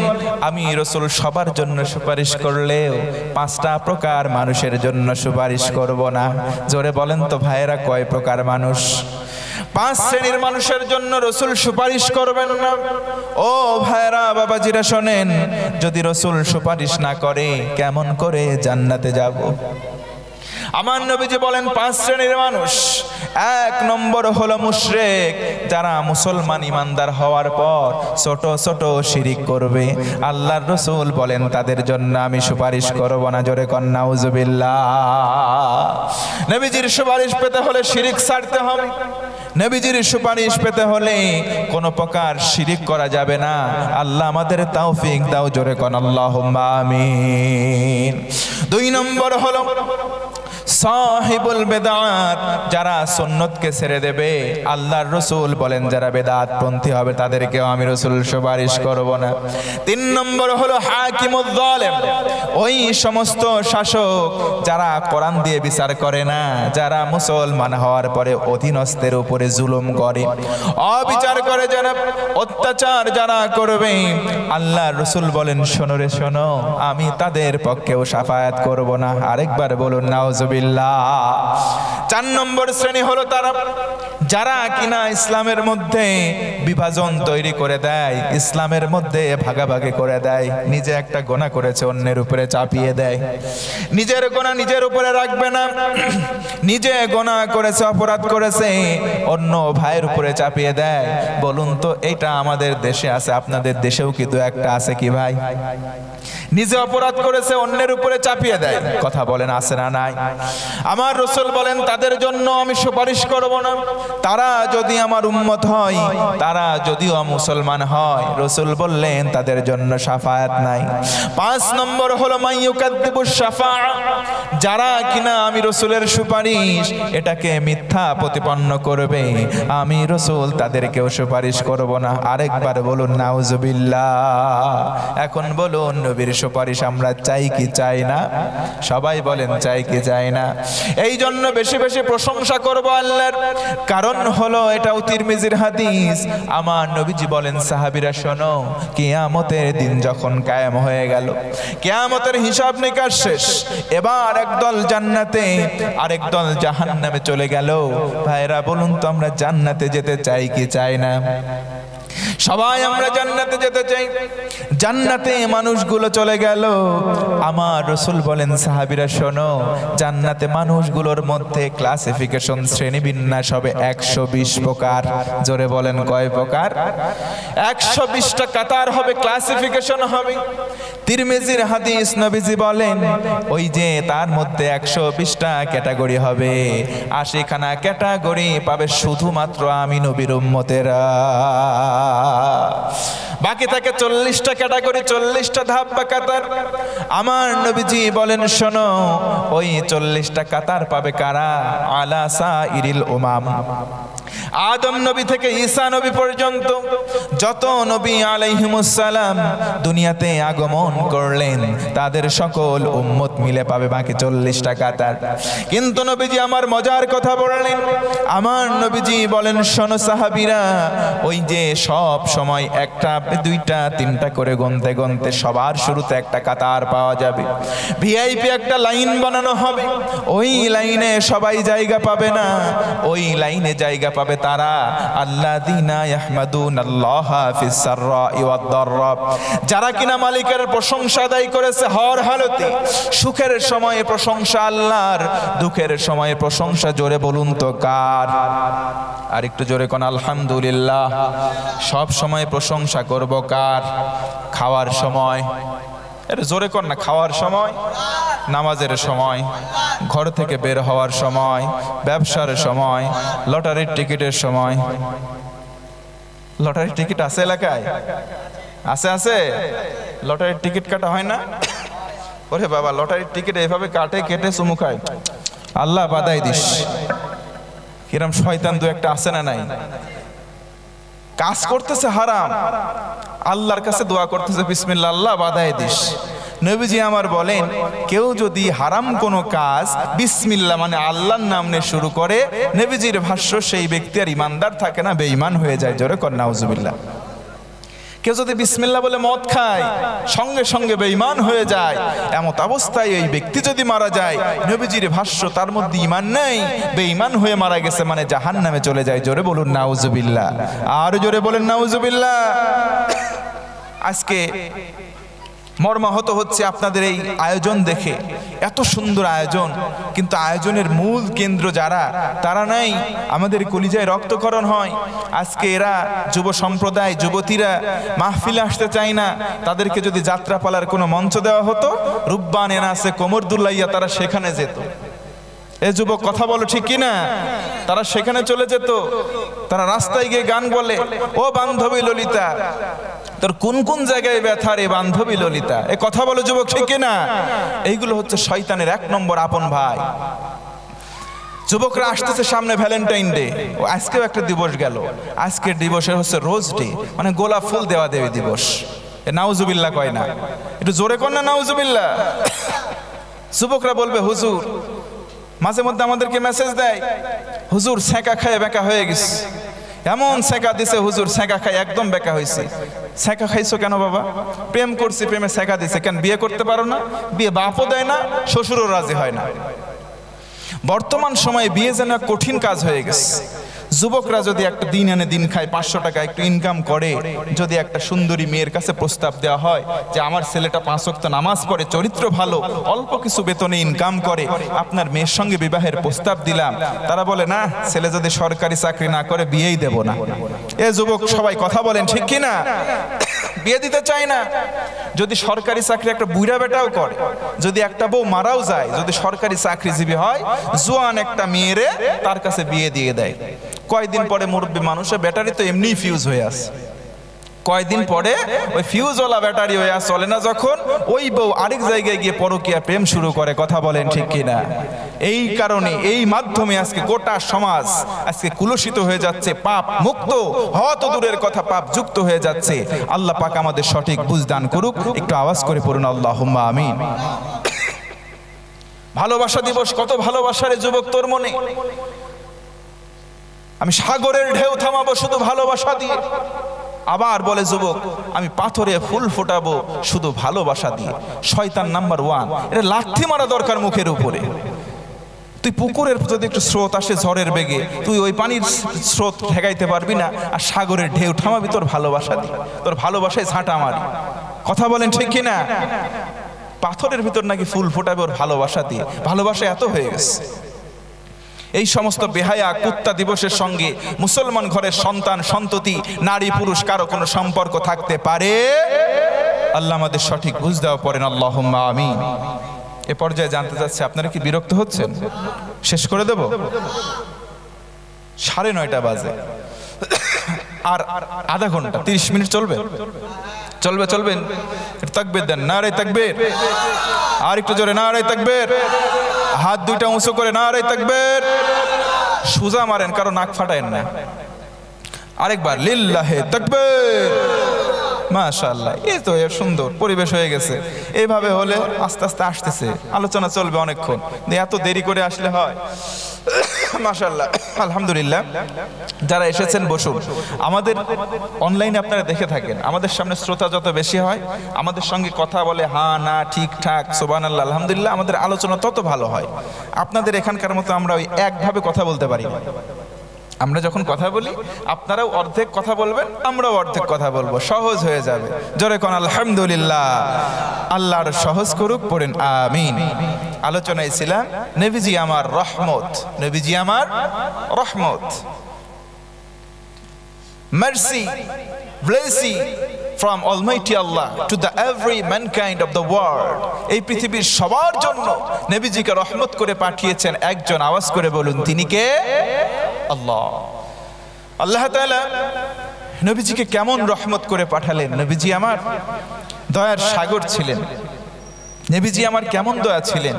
আমি রাসূল সবার জন্য সুপারিশ করলেও 5টা প্রকার মানুষের জন্য সুপারিশ করব না। জোরে বলেন তো ভাইয়েরা, কয় প্রকার মানুষ? 5 শ্রেণীর মানুষের জন্য রাসূল সুপারিশ করবেন না। ও ভাইয়েরা, বাবাজিরা শোনেন, যদি রাসূল সুপারিশ না করে কেমন করে জান্নাতে যাব? আমার নবীজি বলেন 5 শ্রেণীর মানুষ। 1 নম্বর হলো মুশরিক, যারা মুসলমান ইমানদার হওয়ার পর ছোট ছোট শিরিক করবে। আল্লাহর রাসূল বলেন, তাদের জন্য আমি সুপারিশ করব না। জোরে কন নাউজুবিল্লাহ। নবীজির সুপারিশ পেতে হলে শিরিক ছাড়তে হবে। নবীজির সুপারিশ পেতে হলে কোনো প্রকার শিরিক করা যাবে না। আল্লাহ আমাদের তৌফিক দাও। জোরে কন আল্লাহুম্মা আমিন। 2 নম্বর হলো সাহিবুল বেদাত, যারা সুন্নতকে ছেড়ে দেবে। আল্লাহর রাসূল বলেন, যারা বেদাত পন্থী হবে তাদেরকেও আমি রাসূল সুপারিশ করব না। 3 নম্বর হলো হাকিমুজ জালিম, ওই সমস্ত শাসক যারা কোরআন দিয়ে বিচার করে না, যারা মুসলমান হওয়ার পরে অধীনস্থের উপরে জুলুম করে, অবিচার করে, যারা অত্যাচার যারা করবে, আল্লাহর রাসূল বলেন, শোনো রে শোনো, আমি তাদের পক্ষেও শাফায়াত করব না। আরেকবার বলুন নাউজুবিল্লাহ। 4 নম্বর শ্রেণী হলো তারা যারা কিনা ইসলামের মধ্যে বিভাজন তৈরি করে দেয়, ইসলামের মধ্যে ভাগাভাগি করে দেয়। নিজে একটা গুনাহ করেছে অন্যের উপরে চাপিয়ে দেয়, নিজের গুনাহ নিজের উপরে রাখবে না। নিজে গুনাহ করেছে, অপরাধ করেছে, অন্য ভাইয়ের উপরে চাপিয়ে দেয়। বলুন তো, এটা আমাদের দেশে আছে? আপনাদের দেশেও কি 2-1টা আছে কি ভাই? নিজে অপরাধ করেছে, অন্যের উপরে চাপিয়ে দেয়। কথা বলেন, আছে না নাই? আমার রাসূল বলেন, তাদের জন্য আমি সুপারিশ করব না। তারা যদি আমার উম্মত হয়, তারা যদিও মুসলমান হয়, রাসূল বললেন তাদের জন্য শাফায়াত নাই। 5 নম্বর হলো মাইয়ুকাদ্দিবুশ শাফাআ, যারা কিনা আমি রাসূলের সুপারিশ এটাকে মিথ্যা প্রতিপন্ন করবে, আমি রাসূল তাদেরকেও সুপারিশ করব না। আরেকবার বলুন নাউজুবিল্লাহ। এখন বলুন, নবীর সুপারিশ আমরা চাই কি চাই না? সবাই বলেন, চাই কি চাই না? এই জন্য বেশি বেশি প্রশংসা করব আল্লাহর। কারণ হলো এটাও তিরমিজির হাদিস। আমার নবীজি বলেন, সাহাবীরা শোনো, কিয়ামতের দিন যখন কায়েম হয়ে গেল, কিয়ামতের হিসাব নিকাশ শেষ, এবার একদল জান্নাতে আরেক দল জাহান্নামে চলে গেল। ভাইরা বলুন তো, আমরা জান্নাতে যেতে চাই কি চাই না? সবাই আমরা জান্নাতে যেতে চাই। জান্নাতে মানুষগুলো চলে গেল। আমার রাসূল বলেন, সাহাবীরা শোনো, জান্নাতে মানুষগুলোর মধ্যে ক্লাসিফিকেশন, শ্রেণীবিন্যাস হবে 120 প্রকার। জোরে বলেন, কয় প্রকার? 120টা কাতার হবে, ক্লাসিফিকেশন হবে। তিরমিজির হাদিস, নবীজি বলেন, ওই যে তার মধ্যে 120টা ক্যাটাগরি হবে। 80খানা ক্যাটাগরি পাবে শুধুমাত্র আমি নবীর উম্মতেরা। বাকি বাকি থাকে 40টা ক্যাটাগরি, 40টা ধাপ বা কাতার। আমার নবীজি বলেন শোনো, ওই 40টা কাতার পাবে কারা? আলা সাইরিল উমাম, আদম নবী থেকে ঈসা নবী পর্যন্ত যত নবী আলাইহিমুস সালাম দুনিয়াতে আগমন করলেন, তাদের সকল উম্মত মিলে পাবে বাকি 40টা কাতার। কিন্তু নবীজি আমার মজার কথা বললেন, আমার নবীজি বলেন শোনো সাহাবীরা, ওই যে সব সময় একটা দুইটা তিনটা করে গুনতে গুনতে সবার শুরুতে একটা কাতার পাওয়া যাবে, ভিআইপি একটা লাইন বানানো হবে। ওই লাইনে সবাই জায়গা পাবে না, ওই লাইনে জায়গা পাবে তারা আল্লাযীনা ইয়াহমাদুনাল্লাহা ফিস সাররাই ওয়াদ দাররা, যারা কিনা মালিকের প্রশংসা আদায় করেছে হর হালতে। সুখের সময়ে প্রশংসা আল্লাহর, দুঃখের সময়ে প্রশংসা জোরে বলুন তো কার? আর একটু জোরে কোন আলহামদুলিল্লাহ। সব সময় প্রশংসা করব কার? খাওয়ার সময়, এটা জোরে কর না, খাওয়ার সময়, নামাজের সময়, ঘর থেকে বের হওয়ার সময়, ব্যবসার সময়, লটারির টিকিটের সময়। লটারির টিকিট আছে এলাকায়? আছে আছে, লটারির টিকিট কাটা হয় না? ওরে বাবা, লটারির টিকিট এভাবে কাটে, কেটে চুমু খায়। আল্লাহ বাদাই দিস। কিরম শয়তান দু একটা আছে না নাই? কাজ করতেছে হারাম, আল্লাহর কাছে দোয়া করতেছে বিসমিল্লাহ, আল্লাহ বাদাই দিস। নবীজি আমার বলেন, কেউ যদি হারাম কোনো কাজ বিসমিল্লাহ মানে আল্লাহর নাম নিয়ে শুরু করে, নবীজির ভাষ্য সেই ব্যক্তি আর ইমানদার থাকে না, বেঈমান হয়ে যায়। জোরে কর নাউজুবিল্লাহ। কেউ যদি বিসমিল্লাহ বলে মদ খায়, সঙ্গে সঙ্গে বেঈমান হয়ে যায়। এমত অবস্থায় এই ব্যক্তি যদি মারা যায়, নবীজির ভাষ্য তার মধ্যে ঈমান নেই, বেঈমান হয়ে মারা গেছে, মানে জাহান্নামে চলে যায়। জোরে বলুন নাউজুবিল্লাহ, আর জোরে বলেন নাউজুবিল্লাহ। আজকে মর্মাহত হচ্ছে আপনাদের এই আয়োজন দেখে, এত সুন্দর আয়োজন, কিন্তু আয়োজনের মূল কেন্দ্র যারা, তারা নাই। আমাদের কলিজায় রক্তক্ষরণ হয়। আজকে এরা যুব সম্প্রদায়, যুবতীরা মাহফিলে আসতে চায় না। তাদেরকে যদি যাত্রাপালার কোনো মঞ্চ দেওয়া হতো, রুব্বান এনাসে কোমর দুল্লাইয়া তারা সেখানে যেত। এ যুবক কথা বলো ঠিক কিনা? তারা সেখানে চলে যেত। তারা রাস্তায় গিয়ে গান বলে, ও বান্ধবী ললিতা, তোর কোন কোন জায়গায় ব্যথা রে বান্ধবী ললিতা। এ কথা বলো যুবক ঠিক কিনা? এইগুলো হচ্ছে শয়তানের 1 নম্বর আপন ভাই। যুবকরা আসতেছে সামনে ভ্যালেন্টাইন ডে, ও আজকেও একটা দিবস গেল। আজকের দিবসের হচ্ছে রোজ ডে, মানে গোলাপ ফুল দেওয়া দেওয়া দিবস। এ নাউজুবিল্লাহ কয় না? একটু জোরে কর না নাউজুবিল্লাহ। যুবকরা বলবে, হুজুর, মাঝে মধ্যে আমাদেরকে মেসেজ দেয়, হুজুর সেকা খায় বেকা হয়ে গেছে। এমন সেকা দিছে হুজুর, সেকা খাই একদম বেকা হয়েছে। সেকা খাইছো কেন বাবা? প্রেম করছি, প্রেমে সেকা দিছে। কেন বিয়ে করতে পারো না? বিয়ে বাপও দেয় না, শ্বশুরও রাজি হয় না। বর্তমান সময়ে বিয়ে যেন কঠিন কাজ হয়ে গেছে। যুবকরা যদি একটা দিন এনে দিন খায়, 500 টাকা একটু ইনকাম করে, যদি একটা সুন্দরী মেয়ের কাছে প্রস্তাব দেওয়া হয় যে আমার ছেলেটা 5 ওয়াক্ত নামাজ পড়ে, চরিত্র ভালো, অল্প কিছু বেতনে ইনকাম করে, আপনার মেয়ের সঙ্গে বিবাহের প্রস্তাব দিলাম, তারা বলে না, ছেলে যদি সরকারি চাকরি না করে বিয়েই দেব না। এ যুবক সবাই কথা বলেন ঠিক কিনা? বিয়ে দিতে চায় না। যদি সরকারি চাকরি একটা বুড়া বেটাও করে, যদি একটা বউ মারাও যায়, যদি সরকারি চাকরিজীবী হয়, জোয়ান একটা মেয়েরে তার কাছে বিয়ে দিয়ে দেয়। কয়দিন পরে মুরব্বী মানুষের ব্যাটারি তো এমনি ফিউজ হয়ে আসে, কয়দিন পরে ওই ফিউজওয়ালা ব্যাটারি হয়ে আসে, চলে না যখন, ওই বউ আরেক জায়গায় গিয়ে পরকীয়া প্রেম শুরু করে। কথা বলেন ঠিক কিনা? এই কারণে, এই মাধ্যমে আজকে গোটা সমাজ আজকে কুলসিত হয়ে যাচ্ছে, পাপ মুক্ত হওয়া তো দূরের কথা, পাপ যুক্ত হয়ে যাচ্ছে। আল্লাহ পাক আমাদের সঠিক বুঝদান করুক। একটু আওয়াজ করে পড়ুন আল্লাহুম্মা আমিন। ভালোবাসা দিবস, কত ভালোবাসার যুবক তোর মনে। আমি সাগরের ঢেউ থামাবো শুধু ভালোবাসা দিয়ে। আবার বলে যুবক, আমি পাথরে ফুল ফোটাবো শুধু ভালোবাসা দিয়ে। শয়তান নাম্বার 1, এটা লাথি মারা দরকার মুখের উপরে। তুই পুকুরের যদি একটু স্রোত আসে ঝড়ের বেগে, তুই ওই পানির স্রোত ঠেকাইতে পারবি না, আর সাগরের ঢেউ থামাবি তোর ভালোবাসা দিয়ে, তোর ভালোবাসায় ঝাঁটা মারি। কথা বলেন ঠিক কিনা? পাথরের ভিতর নাকি ফুল ফোটাবে ওর ভালোবাসা দিয়ে। ভালোবাসা এত হয়ে গেছে। এই সমস্ত বেহায়া কুত্তা দিবসের সঙ্গে মুসলমান ঘরের সন্তান সন্ততি, নারী পুরুষ কারো কোনো সম্পর্ক থাকতে পারে? আল্লাহ আমাদের সঠিক বুঝ দেওয়া পড়েন আল্লাহুম্মা আমিন। এ পর্যায়ে জানতে চাচ্ছি, আপনারা কি বিরক্ত হচ্ছেন? শেষ করে দেব? 9:30 বাজে, আর আধা ঘন্টা 30 মিনিট চলবে। চলবে চলবেন, তাকবীর দেন, নারে তাকবীর, আর একটু জোরে নারে তাকবীর, হাত দুইটা উঁচু করে নারে তাকবীর, সুজা মারেন, কারো নাক ফাটায়েন না। আরেকবার লিল্লাহে তাকবীর। মাশাআল্লাহ, এই তো সুন্দর পরিবেশ হয়ে গেছে। এইভাবে হলে আস্তে আস্তে আসতেছে, আলোচনা চলবে অনেকক্ষণ, এত দেরি করে আসলে হয়? মাশাআল্লাহ, আলহামদুলিল্লাহ। যারা এসেছেন বসুন। আমাদের অনলাইনে আপনারা দেখে থাকেন, আমাদের সামনে শ্রোতা যত বেশি হয়, আমাদের সঙ্গে কথা বলে, হ্যাঁ না ঠিকঠাক সুবহানাল্লাহ আলহামদুলিল্লাহ, আমাদের আলোচনা তত ভালো হয়। আপনাদের এখানকার মতো আমরা ওই একভাবে কথা বলতে পারি না। আমরা যখন কথা বলি আপনারাও অর্ধেক কথা বলবেন, আমরাও অর্ধেক কথা বলবো, সহজ হয়ে যাবে। জোরে কোন আলহামদুলিল্লাহ। আল্লাহর সহজ করুক, পড়েন আমিন। আলোচনায় ছিলাম নবীজি আমার রহমত, নবীজি আমার রহমত, mercy, blessing from Almighty Allah to the every mankind of the world. এই পৃথিবীর সবার জন্য নবীজিকে রহমত করে পাঠিয়েছেন একজন। আওয়াজ করে বলুন, তিনি কে? আল্লাহ। আল্লাহ তাআলা নবীজিকে কেমন রহমত করে পাঠালেন? নবীজি আমার দয়ার সাগর ছিলেন। নবীজি আমার কেমন দয়া ছিলেন?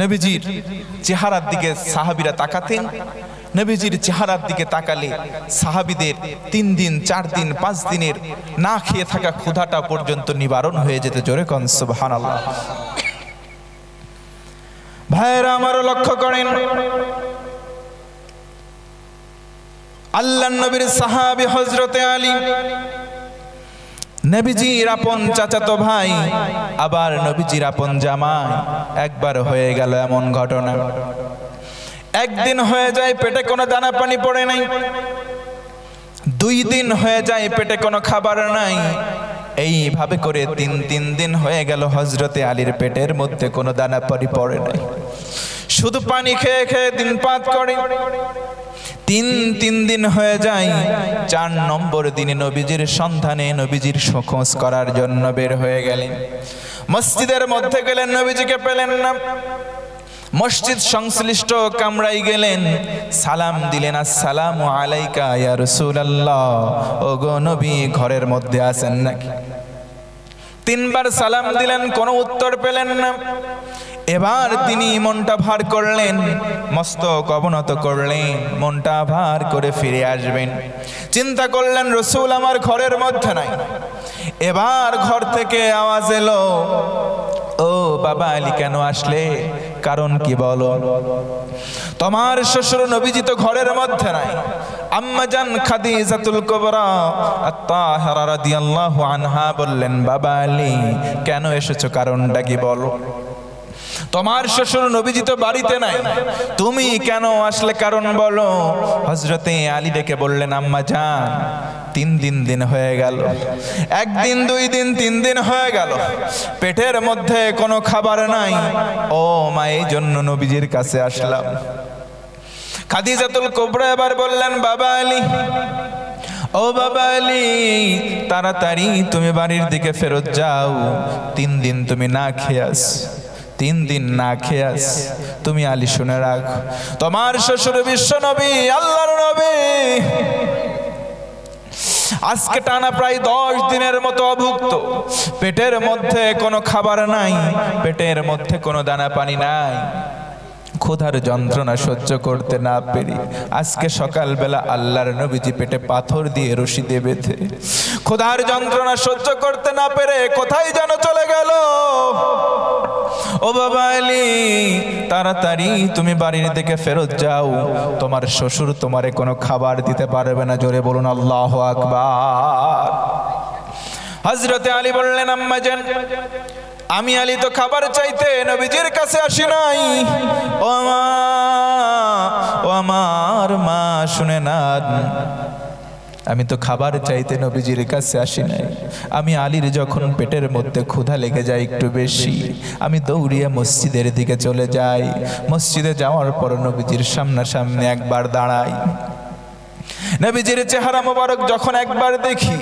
নবীজির চেহারার দিকে সাহাবীরা তাকাতেন। নবীজির চেহারার দিকে তাকালে সাহাবীদের 3 দিন 4 দিন 5 দিনের না খেয়ে থাকা ক্ষুধাটা পর্যন্ত নিবারণ হয়ে যেত। জোরে কোন সুবহানাল্লাহ। ভাইরা আমারও লক্ষ্য করেন, আল্লাহর নবীর সাহাবী হযরতে আলী, নবীজির আপন চাচাতো ভাই, আবার নবীজির আপন জামাই। একবার হয়ে গেল এমন ঘটনা, একদিন হয়ে যায় পেটে কোনো দানা পানি পড়ে নাই, 2 দিন হয়ে যায় পেটে কোনো খাবার নাই। এইভাবে করে 3 দিন হয়ে গেল হযরতে আলীর পেটের মধ্যে কোনো দানা পানি পড়ে নাই, শুধু পানি খেয়ে খেয়ে দিন পাত করে। 3 দিন হয়ে যায়। 4 নম্বর দিনে নবীজির সন্ধানে, নবীজির খোঁজ করার জন্য বের হয়ে গেলেন। মসজিদের মধ্যে গেলেন, নবীজিকে পেলেন না। মসজিদ সংশ্লিষ্ট কামরায় গেলেন, সালাম দিলেন, আসসালামু আলাইকা ইয়া রাসূলুল্লাহ, ওগো নবী ঘরের মধ্যে আছেন নাকি? 3 বার সালাম দিলেন, কোনো উত্তর পেলেন না। এবার তিনি মনটা ভার করলেন, মস্তক অবনত করলেন, মনটা ভার করে ফিরে আসবেন। চিন্তা করলেন রাসূল আমার ঘরের মধ্যে নাই। এবার ঘর থেকে আওয়াজ এলো, ও বাবা আলী কেন আসলে? কারণ কি বলো? তোমার শ্বশুর নবীজি তো ঘরের মধ্যে নাই। আম্মা জান খাদিজাতুল কুবরা আত-তাহিরা রাদিয়াল্লাহু আনহা বললেন, বাবা আলী কেন এসেছো, কারণটা কি বলো? তোমার শ্বশুর নবীজি তো বাড়িতে নাই, তুমি কেন আসলে, কারণ বলো। হযরতে আলী ডেকে বললেন, আম্মা জান 3 দিন হয়ে গেল, 1 দিন 2 দিন 3 দিন হয়ে গেল, পেটের মধ্যে কোনো খাবার নাই। ও মা, এই জন্য নবীজির কাছে আসলাম। খাদিজাতুল কুবরা এবার বললেন, বাবা আলী, ও বাবা আলী তাড়াতাড়ি তুমি বাড়ির দিকে ফেরত যাও। 3 দিন তুমি না খেয়ে আস, 3 দিন না খেয়ে আস। তুমি আলী শুনে রাখো, তোমার শ্বশুর বিশ্ব নবী, আল্লাহর নবী আজকে টানা প্রায় 10 দিনের মতো অভুক্ত, পেটের মধ্যে কোনো খাবার নাই, পেটের মধ্যে কোনো দানা পানি নাই। ক্ষুধার যন্ত্রণা সহ্য করতে না পেরে আজকে সকালবেলা আল্লাহর নবীজি পেটে পাথর দিয়ে রশি দিয়ে বেঁধে ক্ষুধার যন্ত্রণা সহ্য করতে না পেরে কোথায় যেন চলে গেল। ও বাবা আলী, তাড়াতাড়ি তুমি বাড়ির দিকে ফেরত যাও, তোমার শ্বশুর তোমারে কোনো খাবার দিতে পারবে না। জোরে বলুন আল্লাহু আকবার। হযরতে আলী বললেন, আম্মা জান আমি আলী তো খাবার চাইতে নবীজির কাছে আসি নাই। ও মা, ও আমার মা শুনে না, আমি তো খাবার চাইতে নবীজির কাছে আসি নাই। আমি আলীর যখন পেটের মধ্যে ক্ষুধা লেগে যায় একটু বেশি, আমি দৌড়িয়ে মসজিদের দিকে চলে যাই। মসজিদে যাওয়ার পর নবীজির সামনাসামনি একবার দাঁড়াই। নবীজির চেহারা মোবারক যখন একবার দেখি,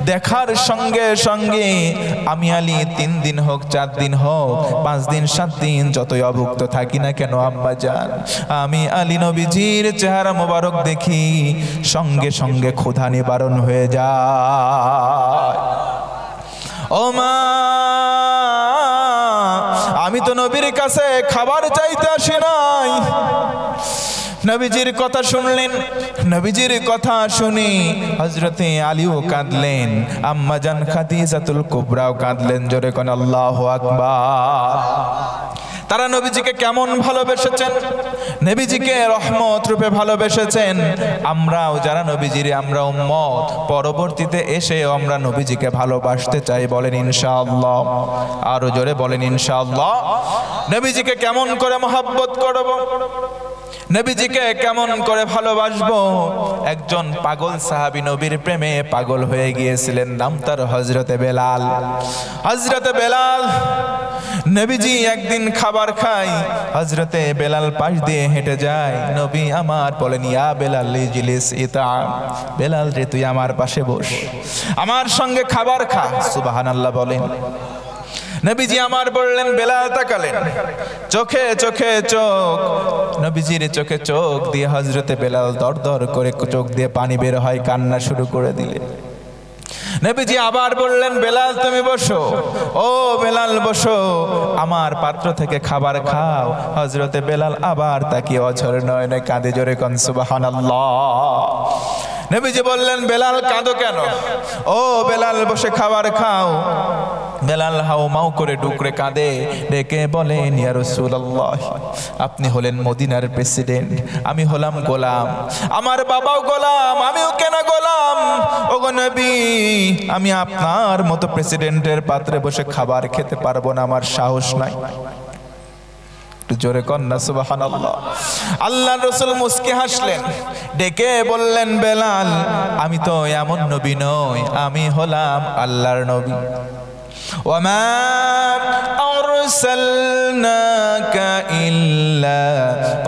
দেখার সঙ্গে সঙ্গে আমি আলী 3 দিন হোক 4 দিন হোক 5 দিন 7 দিন যতই অভুক্ত থাকি না কেন আম্মা জান, আমি আলী নবীজির চেহারা মোবারক দেখি, সঙ্গে সঙ্গে ক্ষুধা নিবারণ হয়ে যায়। নবীর কাছে খাবার চাইতে আসি নাই। নবীজির কথা শুনলেন, নবীজির কথা শুনে হযরতে আলীও কাঁদলেন, আম্মা জান খাদিজাতুল কুবরাও কাঁদলেন। জোরে কোন আল্লাহু আকবার। তারা নবীজিকে কেমন ভালোবেসেছেন, নবীজিকে রহমত রূপে ভালোবেসেছেন। আমরাও যারা নবীজির আমরা উম্মত, পরবর্তীতে এসে আমরা নবীজিকে ভালোবাসতে চাই। বলেন ইনশাআল্লাহ। আরো জোরে বলেন ইনশাআল্লাহ। নবীজিকে কেমন করে মহব্বত করব, নবীজিকে কেমন করে ভালোবাসবো। একজন পাগল সাহাবী নবীর প্রেমে পাগল হয়ে গিয়েছিলেন, নাম তার হযরতে বেলাল। হযরতে বেলাল, নবীজি একদিন খাবার খায়, হযরতে বেলাল পাশ দিয়ে হেঁটে যায়। নবী আমার বলেন, ইয়া বেলাল ইজলিস ইতাম, বেলাল রে তুই আমার পাশে বস, আমার সঙ্গে খাবার খা। সুবহানাল্লাহ বলেন। নবীজি আমার বললেন, বেলাল তাকালেন, চোখে চোখে চোখ, নবীজির চোখে চোখ দিয়ে হযরতে বেলাল দর দর করে চোখ দিয়ে পানি বের হয়, কান্না শুরু করে দিলেন। নবীজি আবার বললেন, বেলাল তুমি বসো, ও বেলাল বসো, আমার পাত্র থেকে খাবার খাও। হযরতে বেলাল আবার তাকিয়ে অঝর নয়নে কাঁদে। জোরে কোন সুবহানাল্লাহ। নবীজি বললেন, বেলাল কাঁদো কেন? ও বেলাল বসে খাবার খাও। বেলাল হাও মাও করে ডুকরে কাঁদে, ডেকে বলেন, ইয়া রাসূলুল্লাহ, আপনি হলেন মদিনার প্রেসিডেন্ট, আমি হলাম গোলাম, আমার বাবাও গোলাম, আমিও কেন গোলাম। ওগো নবী, আমি আপনার মতো প্রেসিডেন্টের পাত্রে বসে খাবার খেতে পারবো না, আমার সাহস নাই। জোরে কন্যা সুবহানাল্লাহ। আল্লাহর রাসূল মুস্কি হাসলেন, ডেকে বললেন, বেলাল আমি তো এমন নবী নই, আমি হলাম আল্লাহর নবী। ওয়ামা আরসালনাকা ইল্লা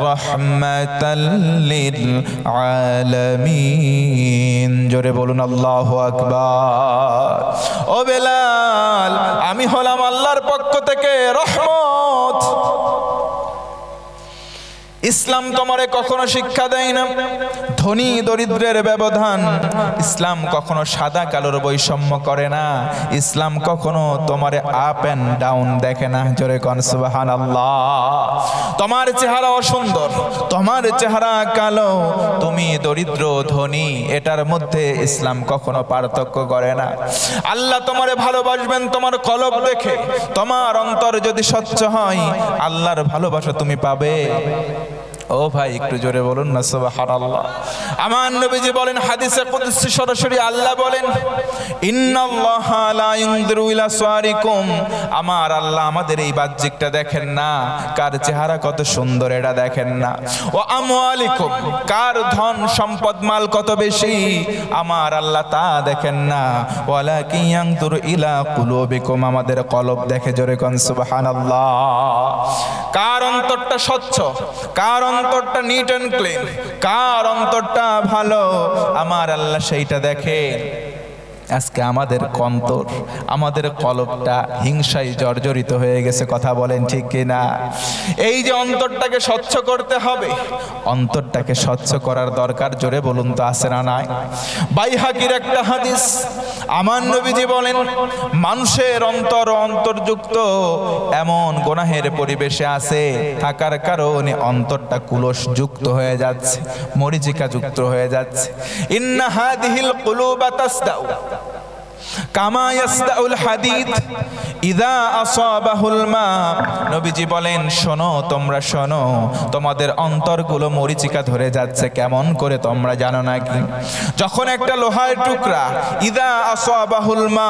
রাহমাতাল লিল আলামিন। জোরে বলুন আল্লাহু আকবার। ও বেলাল, আমি হলাম আল্লাহর পক্ষ থেকে রহমত। ইসলাম তোমারে কখনো শিক্ষা দেয় না ধনী দরিদ্রের ব্যবধান, ইসলাম কখনো সাদা কালোর বৈষম্য করে না, ইসলাম কখনো তোমারে আপ এন্ড ডাউন দেখে না। জোরে কোন সুবহানাল্লাহ। তোমার চেহারা অসুন্দর, তোমার চেহারা কালো, তুমি দরিদ্র ধনী, এটার মধ্যে ইসলাম কখনো পার্থক্য করে না। আল্লাহ তোমারে ভালোবাসবেন তোমার কলব দেখে। তোমার অন্তর যদি স্বচ্ছ হয়, আল্লাহর ভালোবাসা তুমি পাবে। ও ভাই একটু জোরে বলুন না সুবহানাল্লাহ। আমার নবীজি বলেন, হাদিসে কুদসি সরাসরি আল্লাহ বলেন, ইন্নাল্লাহা লা ইনযুরু ইলা সুওয়ারিকুম, আমার আল্লাহ আমাদের এই বাহ্যিকটা দেখেন না, কার চেহারা কত সুন্দর এটা দেখেন না। ওয়া আমওয়ালিকুম, কার ধন সম্পদ মাল কত বেশি, আমার আল্লাহ তা দেখেন না। ওয়ালাকিন ইয়ানযুরু ইলা কুলুবিকুম, আমাদের কলব দেখে। জোরে কোন সুবহানাল্লাহ। কার অন্তরটা স্বচ্ছ, কার অন্তরটা নিট এন্ড ক্লিন, কার অন্তরটা ভালো, আমার আল্লাহ সেইটা দেখে। আজকে আমাদের অন্তর, আমাদের কলবটা হিংসায় জর্জরিত হয়ে গেছে। কথা বলেন ঠিক কিনা? এই যে অন্তরটাকে স্বচ্ছ করতে হবে, অন্তরটাকে স্বচ্ছ করার দরকার। জোরে বলুন তো আছে না নাই? বাইহাকির একটা হাদিস, আমার নবীজি বলেন, মানুষের অন্তর অন্তর্যুক্ত এমন গুনাহের পরিবেশে আছে, থাকার কারণে অন্তরটা কুলসযুক্ত হয়ে যাচ্ছে, মরিচিকা যুক্ত হয়ে যাচ্ছে। ইন্না হাদিহিল কুলুবা তাসদাউ কামা ইয়াসদাউল হাদিদ ইযা আসাবাহুল মা। নবীজি বলেন, শোনো, তোমরা শোনো, তোমাদের অন্তরগুলো মরিচিকা ধরে যাচ্ছে। কেমন করে তোমরা জানো নাকি? যখন একটা লোহার টুকরা ইযা আসাবাহুল মা,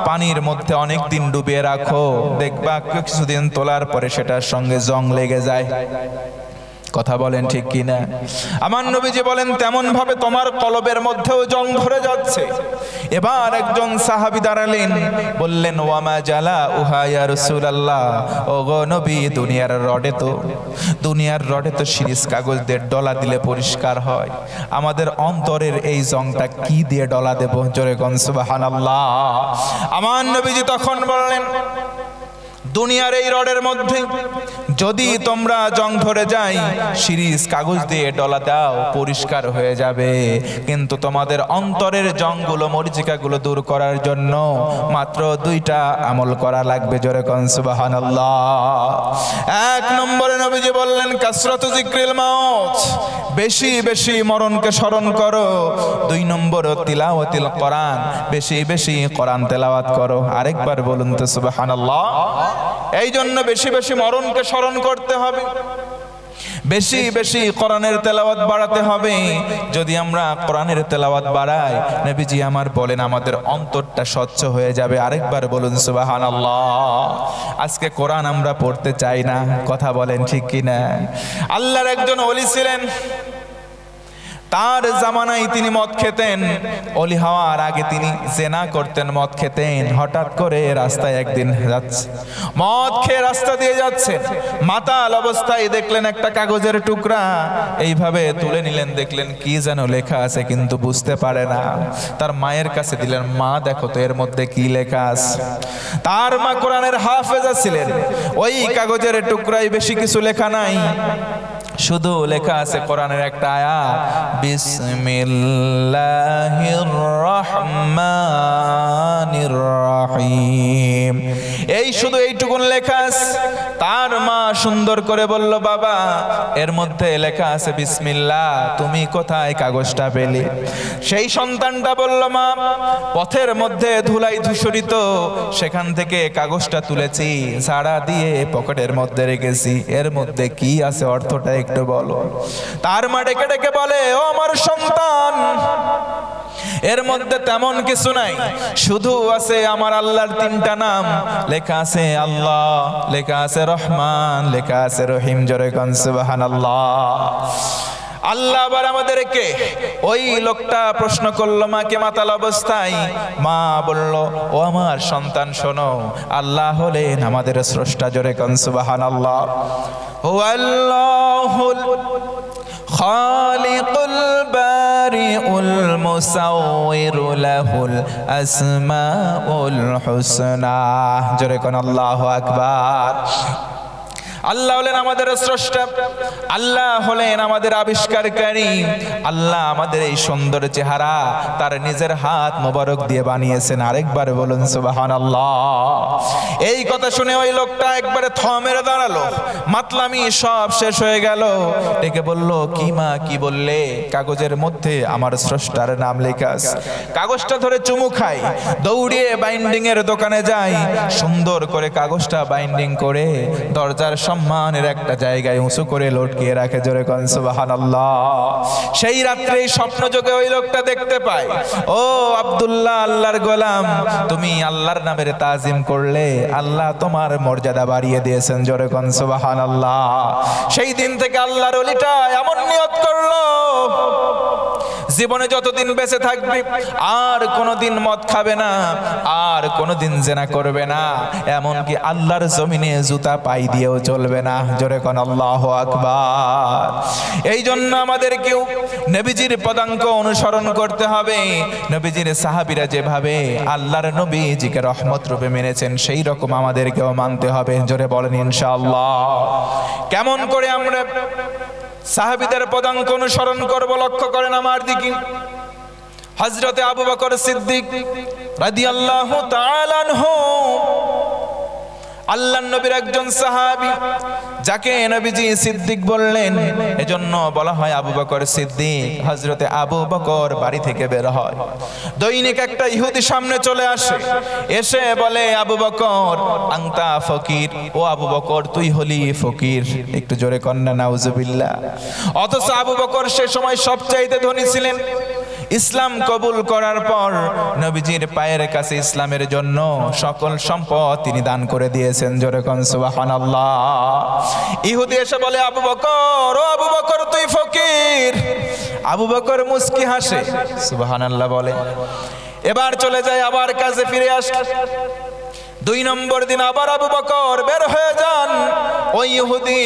পানির মধ্যে অনেক দিন ডুবিয়ে রাখো, দেখবা কিছুদিন তোলার পরে সেটার সঙ্গে জং লেগে যায়। কথা বলেন ঠিক কিনা? আমার নবীজি বলেন, তেমন ভাবে তোমার কলবের মধ্যেও জং ধরে যাচ্ছে। এবার একজন সাহাবী দাঁড়ালেন, বললেন, ওয়ামা জালা উহা ইয়া রাসূলুল্লাহ, ওগো নবী, দুনিয়ার রডে তো সিরিজ কাগজ দিয়ে ডলা দিলে পরিষ্কার হয়, আমাদের অন্তরের এই জংটা কি দিয়ে ডলা দেব? জোরে কোন সুবহানাল্লাহ। আমার নবীজি তখন বললেন, দুনিয়ার এই রডের মধ্যে যদি তোমরা জং ধরে যায় শিরিষ কাগজ দিয়ে ডলা দাও পরিষ্কার হয়ে যাবে, কিন্তু তোমাদের অন্তরের জংগুলো মরিচিকাগুলো দূর করার জন্য মাত্র 2টা আমল করা লাগবে। জোরে কোন সুবহানাল্লাহ। 1 নম্বরে নবীজি বললেন কাসরাতু যিকরিল মাউত, বেশি বেশি মরণকে স্মরণ করো। 2 নম্বর তিলাওয়াতিল কোরআন, বেশি বেশি কোরআন তেলাওয়াত করো। আরেকবার বলুন তো সুবহানাল্লাহ। এই জন্য বেশি বেশি মরণকে স্মরণ করতে হবে, বেশি বেশি কোরআনের তেলাওয়াত বাড়াতে হবে। যদি আমরা কোরআনের তেলাওয়াত বাড়াই, নবীজি আমার বলেন আমাদের অন্তরটা স্বচ্ছ হয়ে যাবে। আরেকবার বলুন সুবহানাল্লাহ। আজকে কোরআন আমরা পড়তে চাই না, কথা বলেন ঠিক কিনা? আল্লাহর একজন ওলি ছিলেন, তার জামানায় তিনি মদ খেতেন, ওলি হওয়ার আগে তিনি জেনা করতেন, মদ খেতেন। হঠাৎ করে রাস্তায় একদিন যাচ্ছে, মদ খেয়ে রাস্তা দিয়ে যাচ্ছেন, মাতাল অবস্থায় দেখলেন একটা কাগজের টুকরা, এইভাবে তুলে নিলেন, দেখলেন কি যেন লেখা আছে কিন্তু বুঝতে পারে না। তার মায়ের কাছে দিলেন, মা দেখো তো এর মধ্যে কি লেখা আছে। তার মা কোরআনের হাফেজা ছিলেন, ওই কাগজের টুকরায় বেশি কিছু লেখা নাই, শুধু লেখা আছে কোরআনের একটা আয়াত, বিসমিল্লাহির রহমানির রহিম। এই শুধু এইটুকুন লেখা আছে। তার মা সুন্দর করে বলল, বাবা এর মধ্যে লেখা আছে বিসমিল্লাহ, তুমি কোথায় কাগজটা পেলে? সেই সন্তানটা বলল, মা পথের মধ্যে ধুলাই ধূসরিত, সেখান থেকে কাগজটা তুলেছি, ঝাড়া দিয়ে পকেটের মধ্যে রেখেছি, এর মধ্যে কি আছে অর্থটা একটু বলো। তার মা ডেকে ডেকে বলে, ও আমার সন্তান, এর মধ্যে তেমন কিছু নাই, শুধু আছে আমার আল্লাহর 3টা নাম লেখা আছে, আল্লাহ লেখা আছে, রহমান লেখা আছে, রহিম। জোরে কোন সুবহানাল্লাহ। আল্লাহ আবার আমাদেরকে, ওই লোকটা প্রশ্ন করলো মাকে মাতাল অবস্থায়, মা বলল, ও আমার সন্তান শোনো, আল্লাহ হলেন আমাদের স্রষ্টা। জোরে কোন সুবহানাল্লাহ। হুয়াল্লাহুল খালিকুল বারিউল মুসাউয়িরু লাহুল আসমাউল হুসনা। জোরে কোন আল্লাহু আকবার। আল্লাহ হলেন আমাদের স্রষ্টা, আল্লাহ হলেন আমাদের আবিষ্কারকারী, আল্লাহ আমাদের এই সুন্দর চেহারা তার নিজের হাত মোবারক দিয়ে বানিয়েছেন। আরেকবার বলুন সুবহানাল্লাহ। এই কথা শুনে ওই লোকটা একবারে থ মেরে দাঁড়ালো, মাতলামি সব শেষ হয়ে গেল। ডেকে বলল, কি মা কি বললে? কাগজের মধ্যে আমার স্রষ্টার নাম লেখা আছে। কাগজটা ধরে চুমু খাই, দৌড়িয়ে বাইন্ডিং এর দোকানে যাই, সুন্দর করে কাগজটা বাইন্ডিং করে দরজার সম্মানের একটা জায়গায় উঁচু করে লটকিয়ে রাখে। জোরে কোন সুবহানাল্লাহ। সেই রাত্রে স্বপ্ন যোগে ওই লোকটা দেখতে পায়, ও আব্দুল্লাহ, আল্লাহর গোলাম, তুমি আল্লাহর নামের তাজিম করলে আল্লাহ তোমার মর্যাদা বাড়িয়ে দিয়েছেন। জোরে কোন সুবহানাল্লাহ। সেই দিন থেকে আল্লাহর ওলিটা এমন নিয়ত করলো, জীবনে যতদিন বেঁচে থাকবে আর কোনোদিন মদ খাবে না, আর কোনোদিন জেনা করবে না, এমনকি আল্লাহর জমিনে জুতা পাই দিয়েও চলবে না। জোরে কোন আল্লাহু আকবার। এই জন্য আমাদেরকেও নবীজির পদাঙ্ক অনুসরণ করতে হবে। নবীজির সাহাবীরা যেভাবে আল্লাহর নবীজিকে রহমত রূপে মেনেছেন, সেই রকম আমাদেরকেও মানতে হবে। জোরে বলেন ইনশাআল্লাহ। কেমন করে আমরা সাহাবীদের পদাঙ্ক অনুসরণ করব? লক্ষ্য করেন আমার দিকে। হযরতে আবু বকর সিদ্দিক রাদিয়াল্লাহু তাআলা আনহু আল্লাহর নবীর একজন সাহাবী, যাকে নবীজি সিদ্দিক বললেন, এজন্য বলা হয় আবু বকর সিদ্দিক। হযরতে আবু বকর বাড়ি থেকে বের হয়, দৈনিক একটা ইহুদি সামনে চলে আসে, এসে বলে, আবু বকর আনতা ফকির, ও আবু বকর তুই হলি ফকির। একটু জোরে কন্না নাউজুবিল্লাহ। অথচ আবু বকর সে সময় সবচাইতে ধনী ছিলেন। ইসলাম কবুল করার পর নবীজির পায়ের কাছে ইসলামের জন্য সকল সম্পদ তিনি দান করে দিয়েছেন। জোরে কোন সুবহানাল্লাহ। ইহুদি এসে বলে, আবু বকর, ও আবু বকর তুই ফকির। আবু বকর মুস্কি হাসে, সুবহানাল্লাহ বলে। এবার চলে যায়, আবার কাজে ফিরে আসে। 2 নম্বর দিন আবার আবু বকর বের হয়ে যান। ওই ইহুদি,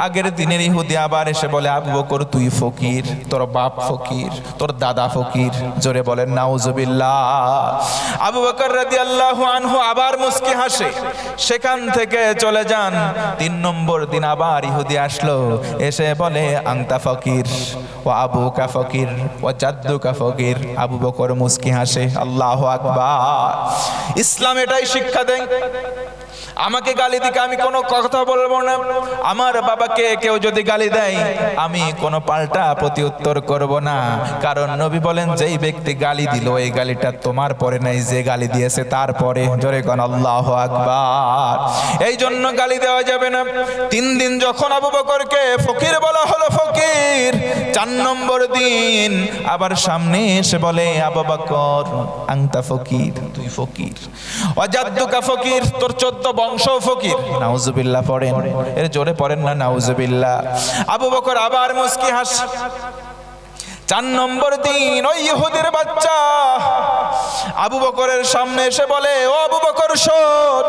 আগের দিনের ইহুদি আবার এসে বলে, আবু বকর তুই ফকির, তোর বাপ ফকির, তোর দাদা ফকির। জোরে বলেন নাউজুবিল্লাহ। আবু বকর রাদিয়াল্লাহু আনহু আবার মুস্কি হাসে, সেখান থেকে চলে যান। 3 নম্বর দিন আবার ইহুদি আসলো, এসে বলে আংতা ফকির ও আবুকা ফকির ও জাদ্দুকা ফকির। আবু বকর মুস্কি হাসে। আল্লাহু আকবার। ইসলাম এটাই শিক্ষা দেয়, আমাকে গালি দিকে আমি কোনো কথা বলবো না। আমার বাবাকে কেউ যদি গালি দেয় আমি কোনো পাল্টা প্রতি উত্তর করব না, কারণ নবী বলেন যেই ব্যক্তি গালি দিল এই গালিটা তোমার পরে নাই, যে গালি দিয়েছে তারপরে। জোরে কোন আল্লাহু আকবার। এই জন্য গালি দেওয়া যাবে না। 3 দিন যখন আবু বকরকে ফকির বলা হলো, ফকির, 4 নম্বর দিন আবার সামনে এসে বলে আবু বকর আনতা ফকির, তুই ফকির, ওয়াজাদ্দুকা ফকির, তোর 14 বংশ ফকির। নাউজুবিল্লাহ পড়েন, এর জোরে পড়েন না নাউজুবিল্লাহ। আবু বকর আবার মুস্কি হাসে। 4 নম্বর দিন ওই ইহুদির বাচ্চা আবু বকরের সামনে এসে বলে ও আবু বকর শোন,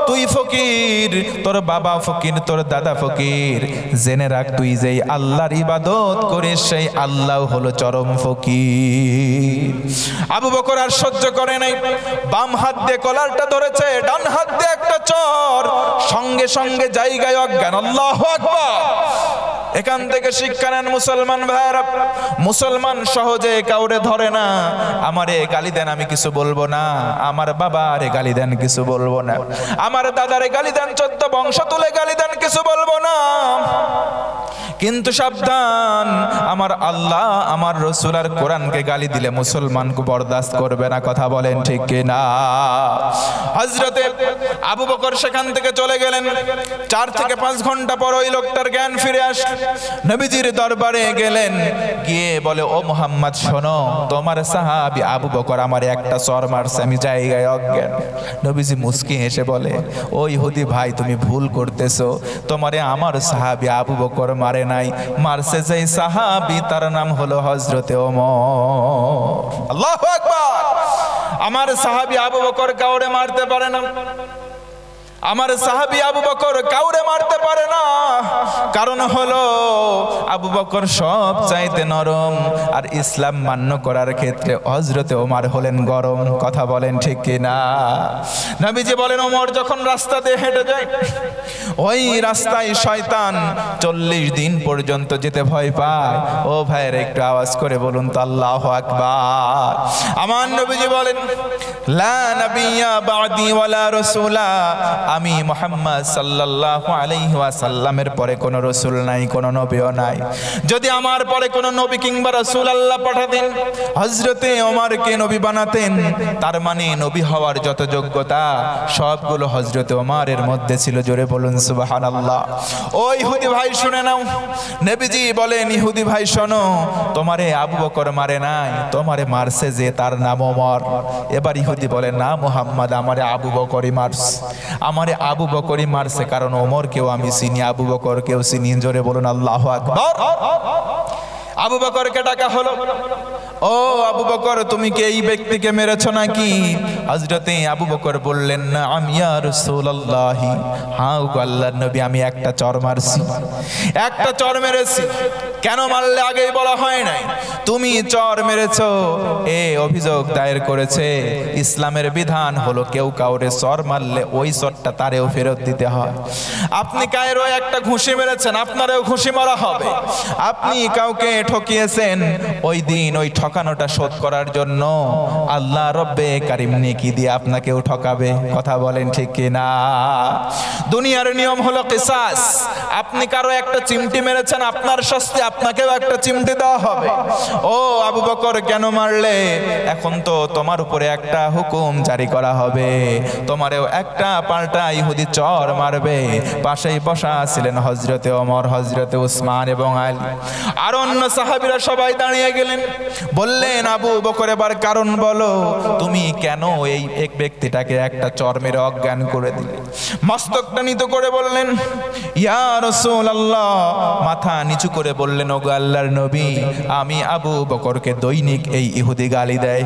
তুই ফকির, তোর বাবা ফকির, তোর দাদা ফকির, জেনে রাখ তুই যেই আল্লাহর ইবাদত করিস সেই আল্লাহ হলো চরম ফকির। আবু বকর আর সহ্য করে নাই, বাম হাত দিয়ে কলারটা ধরেছে, ডান হাত দিয়ে একটা চর, সঙ্গে সঙ্গে জায়গায় অজ্ঞান। আল্লাহু আকবার। এখান থেকে শিক্ষা নেন মুসলমান ভাইরা, মুসলমান সহজে কাউরে ধরে না। আমারে গালি দেন আমি কিছু বলবো না, আমার বাবারে গালি দেন কিছু বলবো না, আমার দাদারে গালি দেন 14 বংশ তুলে গালি দেন কিছু বলবো না। কিন্তু সাবধান, আমার আল্লাহ আমার রাসূল আর কোরআনকে গালি দিলে মুসলমানকে বরদাস্ত করবে না। কথা বলেন ঠিক কি না? হযরতে আবু বকর সেখান থেকে চলে গেলেন। 4 থেকে 5 ঘন্টা পর ওই লোকটার জ্ঞান ফিরে আসে। নবীজির দরবারে গেলেন, গিয়ে বলে ও মুহাম্মদ শোনো, তোমার সাহাবী আবু বকর আমারে একটা চর মারছে, আমি জায়গায় অজ্ঞান। নবীজি মুস্কি হেসে বলে ও ইহুদি ভাই, তুমি ভুল করতেছো, তোমারে আমার সাহাবী আবু বকর মারে নাই, মারছে যেই সাহাবী তার নাম হলো হযরতে ওমর। আল্লাহু আকবার। আমার সাহাবী আবু বকর কাউরে মারতে পারে না, আমার সাহাবী আবু বকর কাউরে মারতে পারে না। কারণ হলো আবু বকর সব চাইতে নরম, আর ইসলাম মান্য করার ক্ষেত্রে হযরতে ওমর হলেন গরম। কথা বলেন ঠিক কি না? নবীজি বলেন ওমর যখন রাস্তা দিয়ে হেঁটে যায়, ওই রাস্তায় শয়তান 40 দিন পর্যন্ত যেতে ভয় পায়। ও ভাইয়ের একটু আওয়াজ করে বলুন তো আল্লাহু আকবার। আমার নবীজি বলেন লা নাবিয়্যা বা'দি ওয়ালা রাসূলা, আমি মুহাম্মদ সাল্লাল্লাহু আলাইহি ওয়াসাল্লামের পরে কোনো রাসূল নাই, কোনো নবীও নাই। যদি আমার পরে কোনো নবী কিংবা রাসূল আল্লাহ পাঠাতেন, হযরতে ওমরকে নবী বানাতেন, তার মানে নবী হওয়ার যত যোগ্যতা সবগুলো হযরতে ওমরের মধ্যে ছিল। জোরে বলুন সুবহানাল্লাহ। ও ইহুদি ভাই শুনে নাও, নবীজি বলেন ইহুদি ভাই শোনো, তোমারে আবু বকর মারে নাই, তোমারে মারছে যে তার নাম ওমর। এবার ইহুদি বলে না মুহাম্মদ, আমারে আবু বকরই মারছে, আমারে আবু বকরই মারছে, কারণ ওমর কেউ আমি চিনি, আবু বকর কেউ চিনি। জোরে বলুন আল্লাহু আকবার। আবু বকরকে ডাকা হলো, ও আবু বকর তুমি কি এই ব্যক্তিকে মেরেছো নাকি? হযরতে আবু বকর বললেন না আমি ইয়া রাসূলুল্লাহ, হ্যাঁ গো আল্লাহর নবী, আমি একটা চর মারছি, একটা চর মেরেছি। কেন মারলে আগেই বলা হয় নাই? তুমি চর মেরেছো এ অভিযোগ দায়ের করেছে। ইসলামের বিধান হলো কেউ কাউরে চর মারলে ওই চরটা তারেও ফেরত দিতে হয়। আপনি কায়েরও একটা ঘুষি মেরেছেন, আপনারও ঘুষি মারা হবে। আপনি কাউকে ঠকিয়েছেন, ওই দিন ওই ঠকানোটা শোধ করার জন্য আল্লাহ রব্বে কারীম নেকি দিয়ে আপনাকেও ঠকাবে। কথা বলেন ঠিক কি না? দুনিয়ার নিয়ম হলো কিসাস। আপনি কারো একটা চিমটি মেরেছেন, আপনার শাস্তি আপনাকেও একটা চিমটি দেওয়া হবে। ও আবু বকর কেন মারলে? এখন তো তোমার উপরে একটা হুকুম জারি করা হবে, তোমারেও একটা পাল্টা ইহুদি চর মারবে। পাশেই বসা ছিলেন হযরতে ওমর, হযরতে উসমান এবং আলী। আর অন্য সাহাবীরা সবাই দাঁড়িয়ে গেলেন, বললেন আবু বকর এবার কারণ বলো, তুমি কেন এই এক ব্যক্তিটাকে একটা চর মেরে অজ্ঞান করে দিলে? মস্তকটা নিচু করে বললেন ইয়া রাসূলুল্লাহ, মাথা নিচু করে বললেন ওগো আল্লাহর নবী, আমি আবু বকরকে দৈনিক এই ইহুদি গালি দেয়,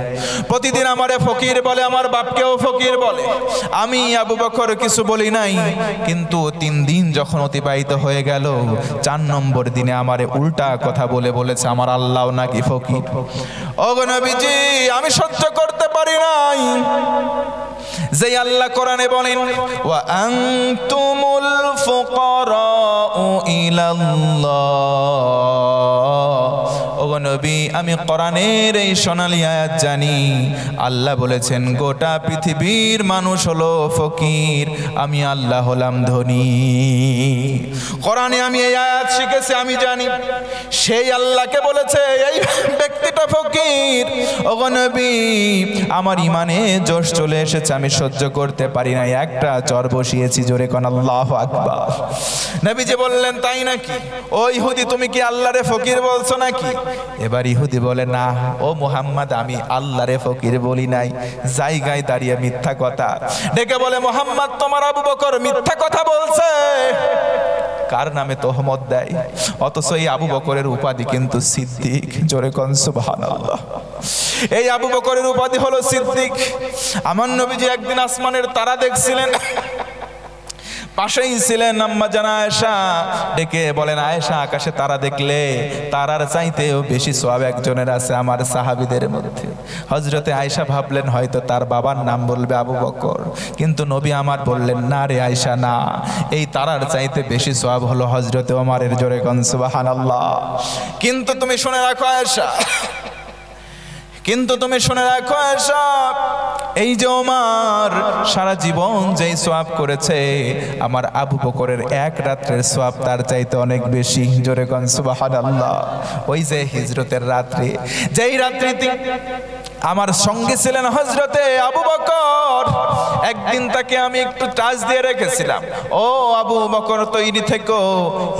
প্রতিদিন আমারে ফকির বলে, আমার বাপকেও ফকির বলে। আমি আবু বকর কিছু বলি নাই, কিন্তু 3 দিন যখন অতিবাহিত হয়ে গেল, 4 নম্বর দিনে আমারে উল্টা কথা বলেছে আমার আল্লাহ নাকি ফকির। ওগো নবীজি আমি সহ্য করতে পারি নাই, যে আল্লাহ কোরআনে বলেন ওয়া আনতুমুল ফুকারাউ ইলাল্লাহ। ওগো নবী, আমি কোরআনের এই সোনালী আয়াত জানি। আল্লাহ বলেছেন গোটা পৃথিবীর মানুষ হলো ফকির, আমি আল্লাহ হলাম ধনী। কোরআনে আমি এই আয়াত শিখেছি, আমি জানি সেই আল্লাহকে বলেছে এই ব্যক্তিটা ফকির। ওগো নবী, আমার ইমানে জোশ চলে এসেছে, আমি সহ্য করতে পারি না, একটা চর বসিয়েছি। জোরে কোন আল্লাহু আকবার। নবীজি বললেন তাই নাকি? ও ইহুদি, তুমি কি আল্লাহরে ফকির বলছো নাকি? এবার ইহুদি বলে না ও মুহাম্মদ, আমি আল্লাহরে ফকির বলি নাই। জায়গায় দাঁড়িয়ে মিথ্যা কথা ডেকে বলে মুহাম্মদ, তোমার আবু বকর মিথ্যা কথা বলছে। কার নামে তহমত দেয়, অথচ এই আবু বকরের উপাধি কিন্তু সিদ্দিক। জোরে কোন সুবহানাল্লাহ। এই আবু বকরের উপাধি হলো সিদ্দিক। আমার নবীজি একদিন আসমানের তারা দেখছিলেন, পাশেই ছিলেন আম্মা জানা আয়েশা। ডেকে বলেন আয়েশা, আকাশে তারা দেখলে তারার চাইতেও বেশি সওয়াব একজনের আছে আমার সাহাবীদের মধ্যে। হযরতে আয়েশা ভাবলেন হয়তো তার বাবার নাম বলবে আবু বকর, কিন্তু নবী আমার বললেন না রে আয়েশা, না, এই তারার চাইতে বেশি সওয়াব হলো হযরতে ওমরের। জোরে কোন সুবহানাল্লাহ। কিন্তু তুমি শুনে রাখো আয়েশা, কিন্তু তুমি শুনে রাখো আয়েশা, এই যে ওমর সারা জীবন যেই সওয়াব করেছে, আমার আবু বকরের এক রাত্রের সওয়াব তার চাইতে অনেক বেশি। জোরে কোন সুবহানাল্লাহ। ওই যে হিজরতের রাত্রি, যেই রাত্রিতে আমার সঙ্গে ছিলেন হযরতে আবু বকর, একদিন তাকে আমি একটু টাচ দিয়ে রেখেছিলাম, ও আবু বকর তৈরি থেকো,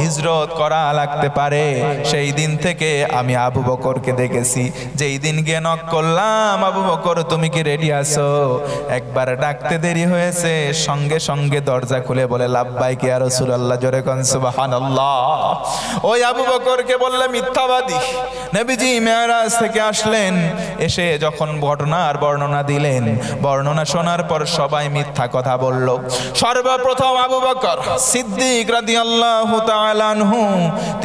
হিজরত করা লাগতে পারে। সেই দিন থেকে আমি আবু বকরকে দেখেছি, যেই দিন গিয়ে নক করলাম, আবু বকর তুমি কি রেডি আছো? একবার ডাকতে দেরি হয়েছে, সঙ্গে সঙ্গে দরজা খুলে বলে লাব্বাইক ইয়া রাসূলুল্লাহ। জোরে কোন সুবহানাল্লাহ। ওই আবু বকরকে বললে মিথ্যাবাদী। নবীজি মেরাজ থেকে আসলেন, এসে যখন ঘটনার বর্ণনা দিলেন, বর্ণনা শোনার পর সবাই মিথ্যা কথা বলল। সর্বপ্রথম আবু বকর সিদ্দিক রাদিয়াল্লাহু তাআলা আনহু,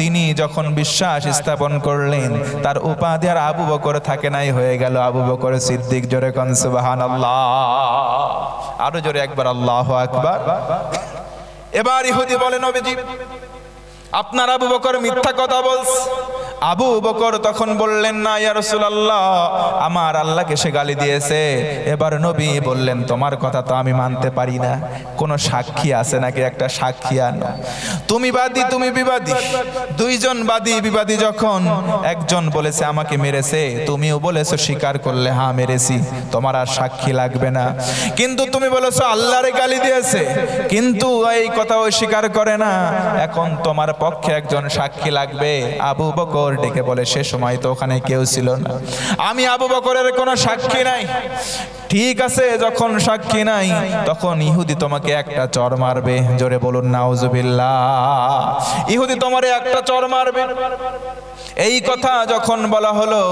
তিনি যখন বিশ্বাস স্থাপন করলেন, তার উপাধি আর আবু বকর থাকে নাই, হয়ে গেল আবু বকর সিদ্দিক। জোরে কোন সুবহানাল্লাহ। আরো জোরে একবার আল্লাহু আকবার। এবার ইহুদি বলে নবীজি আপনার আবু বকর মিথ্যা কথা বলছে। আবু বকর তখন বললেন না ইয়া রাসূলুল্লাহ, আমার আল্লাহকে সে গালি দিয়েছে। এবার নবী বললেন তোমার কথা তো আমি মানতে পারি না, কোন সাক্ষী আছে নাকি? একটা সাক্ষী আনো। তুমি বাদী, তুমি বিবাদী, দুইজন বাদী বিবাদী যখন একজন বলেছে আমাকে মেরেছে, তুমিও বলেছো স্বীকার করলে হ্যাঁ মেরেছি, তোমার আর সাক্ষী লাগবে না। কিন্তু তুমি বলেছো আল্লাহরে গালি দিয়েছে, কিন্তু এই কথা ও স্বীকার করে না, এখন তোমার পক্ষে একজন সাক্ষী লাগবে। আবু বকর ডেকে বলে সে সময় তো ওখানে কেউ ছিল না, আমি আবু বকরের কোনো সাক্ষী নাই। ঠিক আছে, যখন সাক্ষী নাই তখন ইহুদি তোমাকে একটা চর মারবে। জোরে বলুন নাউজুবিল্লাহ। ইহুদি তোমারে একটা চর মারবে। এই কথা যখন বলা হলো,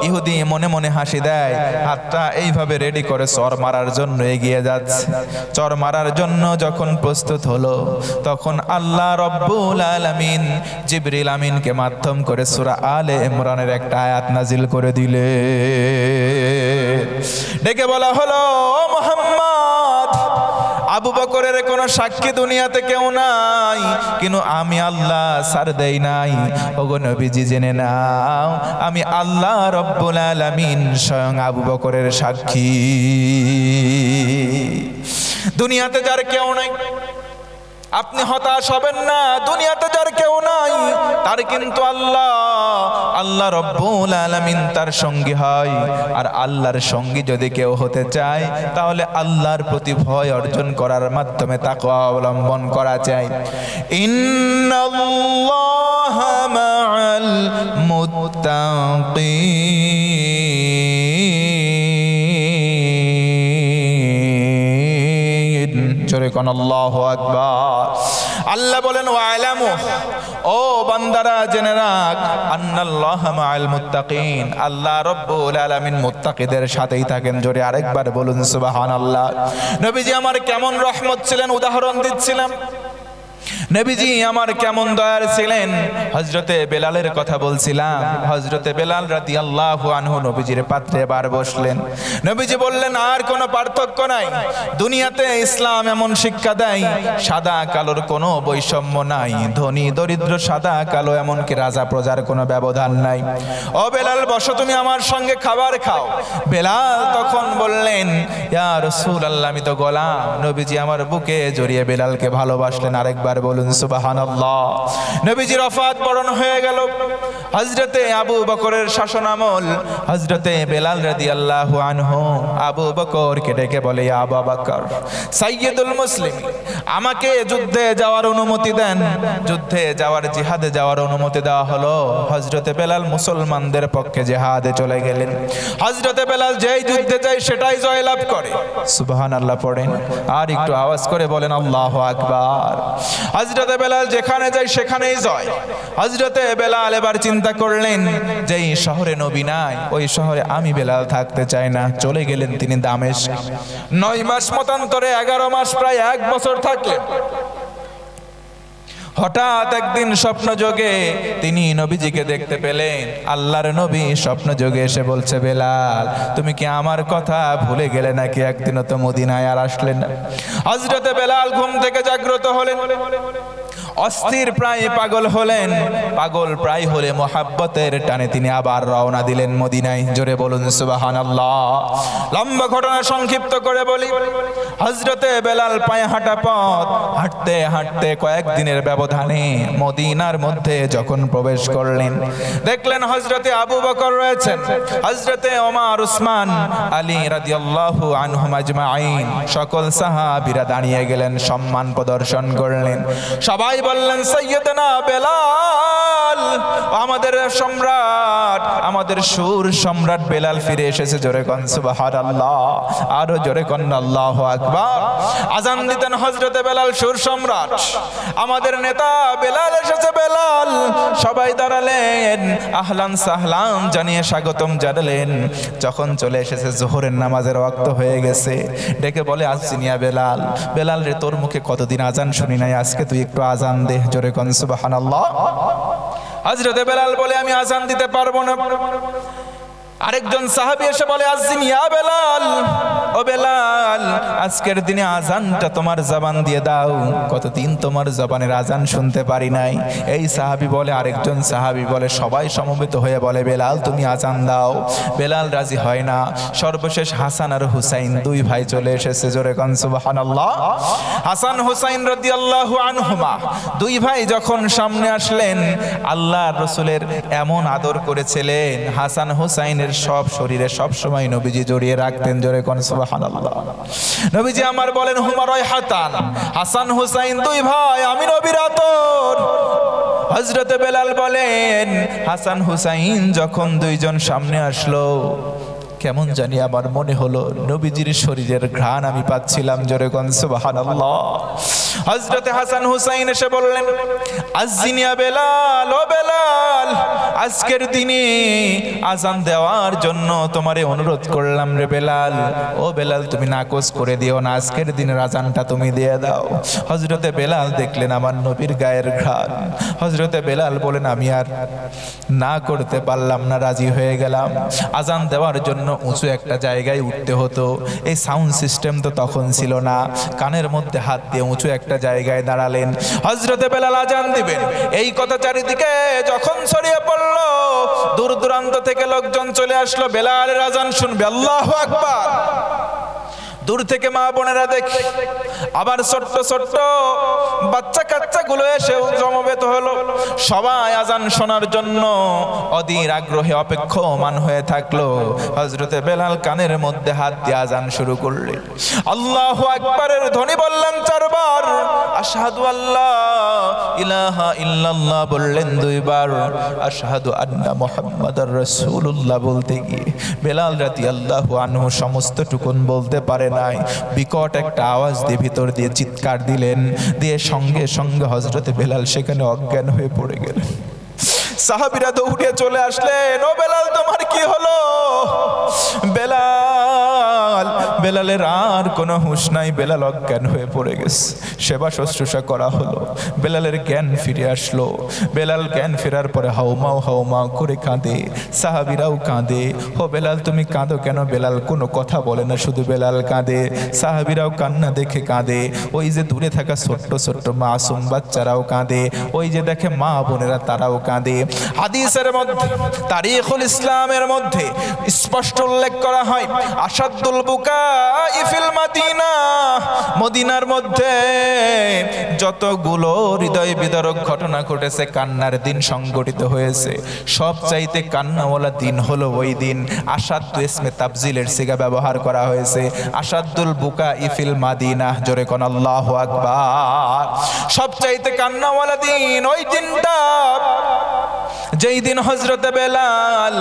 ইহুদি মনে মনে হাসি দেয়, হাতটা এইভাবে রেডি করে চর মারার জন্য এগিয়ে যাচ্ছে। চর মারার জন্য যখন প্রস্তুত হলো, তখন আল্লাহ রব্বুল আলামিন জিবরিল আমিনকে মাধ্যম করে সূরা আলে ইমরানের একটা আয়াত নাজিল করে দিলে। ডেকে বলা হলো ও মুহাম্মদ, আবু বকরের কোনো সাক্ষী দুনিয়াতে কেউ নাই, কিন্তু আমি আল্লাহ ছাড় দেই নাই। ওগো নবীজি জেনে নাও, আমি আল্লাহ রব্বুল আলামিন স্বয়ং আবু বকরের সাক্ষী। দুনিয়াতে যার কেউ নাই, আপনি হতাশ হবেন না। দুনিয়াতে যার কেউ নাই, তার কিন্তু আল্লাহ রব্বুল আলামিন তার সঙ্গী হয়। আর আল্লাহর সঙ্গী যদি কেউ হতে চায়, তাহলে আল্লাহর প্রতি ভয় অর্জন করার মাধ্যমে তাকওয়া অবলম্বন করা চাই। ইন্নাল্লাহা মাআল মুত্তাকিন। জোরে কোন আল্লাহু আকবার। আল্লাহ বলেন ওয়ালামু, ও বান্দারা জেনে রাখ, আন্নাল্লাহা মাআল মুত্তাকিন, আল্লাহ রব্বুল আলামিন মুত্তাকিদের সাথেই থাকেন। জোরে আরেকবার বলুন সুবহানাল্লাহ। নবীজি আমার কেমন রহমত ছিলেন উদাহরণ দিচ্ছিলাম। নবীজি আমার কেমন দয়ার ছিলেন। হযরতে বেলালের কথা বলছিলাম। হযরতে বেলাল রাদিয়াল্লাহু আনহু নবীজির পাত্রে এবার বসলেন। নবীজি বললেন, আর কোনো পার্থক্য নাই। দুনিয়াতে ইসলাম এমন শিক্ষা দেয়, সাদা কালোর কোনো বৈষম্য নাই, ধনী দরিদ্র সাদা কালো এমনকি রাজা প্রজার কোনো ব্যবধান নাই। ও বেলাল, বসো, তুমি আমার সঙ্গে খাবার খাও। বেলাল তখন বললেন, ইয়া রাসূলুল্লাহ, আমি তো গোলাম। নবীজি আমার বুকে জড়িয়ে বেলালকে ভালোবাসলেন। আরেকবার বলুন সুবহানাল্লাহ। নবীজির ওফাত বরণ হয়ে গেল। হযরতে আবু বকরের শাসনামল। হযরতে বেলাল রাদিয়াল্লাহু আনহু আবু বকরকে ডেকে বলে, ইয়া আবু বকর, সাইয়্যিদুল মুসলিমিন, আমাকে যুদ্ধে যাওয়ার অনুমতি দেন। যুদ্ধে যাওয়ার, জিহাদে যাওয়ার অনুমতি দেওয়া হলো। হযরতে বেলাল মুসলমানদের পক্ষে জিহাদে চলে গেলেন। হযরতে বেলাল যেই যুদ্ধে যায় সেটাই জয়লাভ করে। সুবহানাল্লাহ পড়েন, আর একটু আওয়াজ করে বলেন আল্লাহু আকবার। হযরতে বেলাল যেখানে যায় সেখানেই জয়। হযরতে বেলাল এবার চিন্তা করলেন, যেই শহরে নবী নাই ওই শহরে আমি বেলাল থাকতে চাই না। চলে গেলেন তিনি দামেস্ক। 9 মাস মতান্তরে 11 মাস, প্রায় 1 বছর থাকলেন। হঠাৎ একদিন স্বপ্ন যোগে তিনি নবীজিকে দেখতে পেলেন। আল্লাহর নবী স্বপ্ন যোগে এসে বলছে, বেলাল, তুমি কি আমার কথা ভুলে গেলে নাকি? একদিনও তো মদিনায় আর আসলেন না। হযরতে বেলাল ঘুম থেকে জাগ্রত হলেন। অস্থির প্রায় পাগল হলেন। পাগল প্রায় হলে মোহাব্বতের টানে তিনি আবার রওনা দিলেন মদিনায়। জোরে বলুন সুবহানাল্লাহ। লম্বা ঘটনা সংক্ষিপ্ত করে বলি, হযরতে বেলাল পায়ে হাঁটা পথ হাঁটতে হাঁটতে কয়েকদিনের ব্যবধানে মদিনার মধ্যে যখন প্রবেশ করলেন, দেখলেন হযরতে আবু বকর রয়েছেন, হযরতে ওমর, উসমান, আলী রাদিয়াল্লাহু আনহুম আজমাইন, সকল সাহাবীরা দাঁড়িয়ে গেলেন, সম্মান প্রদর্শন করলেন। সবাই বললেন, সাইয়্যিদনা বেলাল, আমাদের সম্রাট, আমাদের সুর সম্রাট বেলাল ফিরে এসেছে। জোরে কোন সুবহানাল্লাহ, আরো জোরে কোন আল্লাহু আকবার। আজান দিতেন হযরতে বেলাল, সুর সম্রাট, আমাদের নেতা বেলাল এসেছে। বেলাল, সবাই দাঁড়ালেন, আহলান সাহলান জানিয়ে স্বাগতম জানালেন। যখন চলে এসেছে যোহরের নামাজের ওয়াক্ত হয়ে গেছে, ডেকে বলে, আসিনিয়া বেলাল, বেলাল রে, তোর মুখে কতদিন আজান শুনি নাই, আজকে তুই একটু আজান দে। জোরে কোন সুবহানাল্লাহ। হযরতে বেলাল বলে, আমি আজান দিতে পারবো না। আরেকজন সাহাবী এসে বলে, আযিন ইয়া বেলাল, ও বেলাল, আজকের দিনে আজানটা তোমার জবান দিয়ে দাও, কতদিন তোমার জবানের আজান শুনতে পারি নাই। এই সাহাবী বলে, আরেকজন সাহাবী বলে, সবাই সমবেত হয়ে বলে, বেলাল তুমি আজান দাও। বেলাল রাজি হয় না। সর্বশেষ হাসান আর হুসাইন, 2 ভাই চলে এসেছে। জোরে কোন সুবহানাল্লাহ। হাসান হুসাইন রাদিয়াল্লাহু আনহুমা 2 ভাই যখন সামনে আসলেন, আল্লাহর রাসূলের এমন আদর করেছিলেন, হাসান হুসাইনের সব শরীরে সব সময় নবীজি জড়িয়ে রাখতেন। জোরে কোন সুবহানাল্লাহ। নবীজি আমার বলেন, হুমা রায়হাতান, হাসান হুসাইন 2 ভাই, আমি নবীর আতর। হযরতে বেলাল বলেন, হাসান হুসাইন যখন 2 জন সামনে আসলো, কেমন জানি আমার মনে হলো নবীজির শরীরের ঘ্রাণ আমি পাচ্ছিলাম। জোরে কোন সুবহানাল্লাহ। হযরতে হাসান হুসাইন এসে বললেন, আযিনিয়া বেলাল, ও বেলাল, আজকের দিনে আজান দেওয়ার জন্য তোমারে অনুরোধ করলাম রে বেলাল। ও বেলাল, তুমি নাকচ করে দিও না, আজকের দিনের আজানটা তুমি দিয়ে দাও। হযরতে বেলাল দেখলেন আমার নবীর গায়ের ঘ্রাণ। হযরতে বেলাল বলেন, আমি আর না করতে পারলাম না, রাজি হয়ে গেলাম। আজান দেওয়ার জন্য উঁচু একটা জায়গায় উঠতে হতো। এই সাউন্ড সিস্টেম তো তখন ছিল না। কানের মধ্যে হাত দিয়ে উঁচু একটা জায়গায় দাঁড়ালেন। হযরতে বেলাল আজান দিবেন, এই কথা চারিদিকে যখন ছড়িয়ে পড়লো, দূর দূরান্ত থেকে লোকজন চলে আসলো, বেলালের আজান শুনবে। আল্লাহু আকবার। দূর থেকে মা বোনেরা দেখে, আবার ছোট্ট ছোট্ট বাচ্চা কাচ্চা গুলো এসে সমবেত হলো। সবাই আজান শোনার জন্য অধীর আগ্রহে অপেক্ষমান হয়ে থাকলো। হযরতে বেলাল কানের মধ্যে হাত দিয়ে আজান শুরু করলেন। আল্লাহু আকবারের ধ্বনি বললেন 4 বার, আশহাদু আল্লা ইলাহা ইল্লাল্লাহ বললেন 2 বার, আশহাদু আন্না মুহাম্মাদুর রাসূলুল্লাহ বলতে গিয়ে বেলাল রাদিয়াল্লাহু আনহু সমস্ত টুকুন বলতে পারেন নাই। বিকট একটা আওয়াজ দিয়ে ভিতর দিয়ে চিৎকার দিলেন, দিয়ে সঙ্গে সঙ্গে হযরতে বেলাল সেখানে অজ্ঞান হয়ে পড়ে গেলেন। সাহাবীরা দৌড়ে চলে আসলেন, ও বেলাল তোমার কি হলো? বেলালের আর কোনো হুঁশ নাই, বেলাল অজ্ঞান হয়ে পড়ে গেছে। সেবা শুশ্রূষা করা হলো, বেলালের জ্ঞান ফিরে আসলো। বেলাল জ্ঞান ফেরার পরে হাউমাউ হাউমাউ করে কাঁদে, সাহাবীরাও কাঁদে। ও বেলাল তুমি কাঁদো কেন? বেলাল কোনো কথা বলে না, শুধু বেলাল কাঁদে। সাহাবীরাও কান্না দেখে কাঁদে। ওই যে দূরে থাকা ছোট্ট ছোট্ট মাসুম বাচ্চারাও কাঁদে, ওই যে দেখে মা বোনেরা তারাও কাঁদে। হাদিসের মধ্যে, তারিখুল ইসলামের মধ্যে স্পষ্ট উল্লেখ করা হয়, আসাদুল বুকা ইফিল মাদিনা, মদিনার মধ্যে যতগুলো হৃদয় বিদারক ঘটনা ঘটেছে, কান্নার দিন সংগঠিত হয়েছে, সবচাইতে কান্নাওয়ালা দিন হলো ওই দিন। আসাদু ইসমে তাবজিলের সিগা ব্যবহার করা হয়েছে, আসাদুল বুকা ইফিল মাদিনা। জোরে কোন আল্লাহু আকবার। সবচাইতে কান্নাওয়ালা দিন ওই দিনটা, যেই দিন হযরতে বেলাল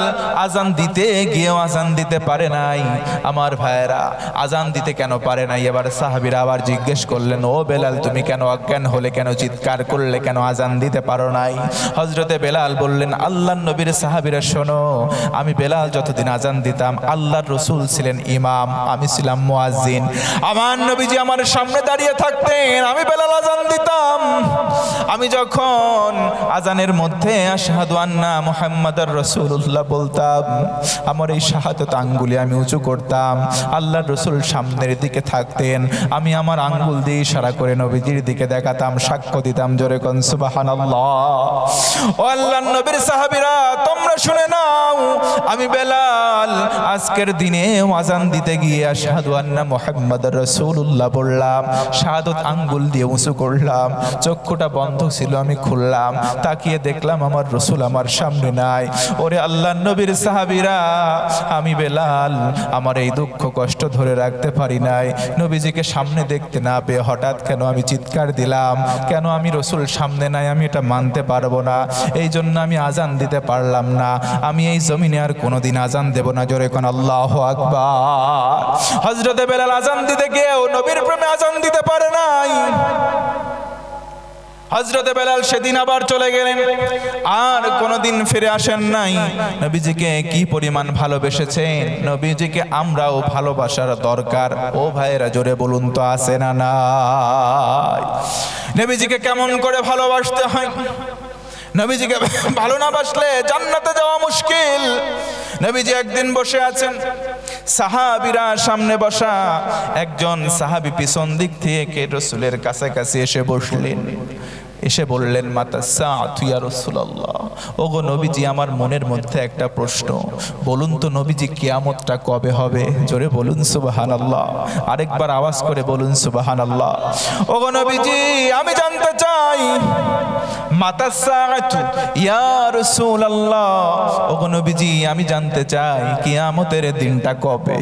আজান দিতে গিয়েও আজান দিতে পারে নাই। আমার ভাইয়েরা, আজান দিতে কেন পারে নাই? এবার সাহাবীরা আবার জিজ্ঞেস করলেন, ও বেলাল তুমি কেন অজ্ঞান হলে, কেন চিৎকার করলে, কেন আজান দিতে পারো নাই? হযরতে বেলাল বললেন, আল্লাহর নবীর সাহাবীরা শোনো, আমি বেলাল যতদিন আজান দিতাম, আল্লাহর রাসূল ছিলেন ইমাম, আমি ছিলাম মুয়াজ্জিন। আমার নবীজি আমার সামনে দাঁড়িয়ে থাকতেন, আমি বেলাল আজান দিতাম। আমি যখন আজানের মধ্যে আশহাদু আন্না মুহাম্মাদার রাসূলুল্লাহ বলতাম, আমার এই শাহাদাত আঙ্গুলে আমি উঁচু করতাম, আল্লাহর রাসূল সামনের দিকে থাকতেন, আমি আমার আঙ্গুল দিয়ে ইশারা করে নবীজির দিকে দেখাতাম, সাক্ষ্য দিতাম। জোরে কোন সুবহানাল্লাহ। ও আল্লাহর নবীর সাহাবীরা, তোমরা শুনে নাও, আমি বেলাল আজকের দিনে আজান দিতে গিয়ে আশহাদু আন্না মুহাম্মাদার রাসূলুল্লাহ বললাম, শাহাদাত আঙ্গুল দিয়ে উঁচু করলাম, চক্ষুটা বন্ধ ছিল, আমি খুললাম, তাকিয়ে দেখলাম আমার রাসূল আমার সামনে নাই। ওরে আল্লাহর নবীর সাহাবীরা, আমি বেলাল আমার এই দুঃখ কষ্ট ধরে রাখতে পারি নাই, নবীজিকে সামনে দেখতে না পেয়ে হঠাৎ কেন আমি চিৎকার দিলাম, কেন আমি রাসূল সামনে নাই আমি এটা মানতে পারবো না, এই জন্য আমি আজান দিতে পারলাম না। আমি এই জমিনে আর কোনোদিন আজান দেব না। জোরে কোন আল্লাহু আকবার। হযরতে বেলাল আজান দিতে গিয়েও নবীর প্রেমে আজান দিতে পারে নাই। হযরতে বেলাল সেদিন আবার চলে গেলেন, আর কোনোদিন ফিরে আসেন নাই। নবীজিকে কি পরিমাণ ভালোবেসেছেন, নবীজিকে আমরাও ভালোবাসার দরকার। ও ভাইয়েরা জোরে বলুন তো, আছে না নাই? নবীজিকে কেমন করে ভালোবাসতে হয়? নবীজিকে ভালো না বাসলে জান্নাতে যাওয়া মুশকিল। নবীজি একদিন বসে আছেন, সাহাবীরা সামনে বসা, একজন সাহাবী পিছন দিক থেকে রাসূলের কাছাকাছি এসে বসলেন, এসে বললেন, মাতা সাআতু ইয়া রাসূলুল্লাহ, ওগো নবীজি আমার মনের মধ্যে একটা প্রশ্ন, বলুন তো নবীজি কিয়ামতটা কবে হবে? জোরে বলুন সুবহানাল্লাহ, আরেকবার আওয়াজ করে বলুন সুবহানাল্লাহ। ওগো নবীজি আমি জানতে চাই, মাতা সাআতু ইয়া রাসূলুল্লাহ, ওগো নবীজি আমি জানতে চাই কিয়ামতের দিনটা কবে?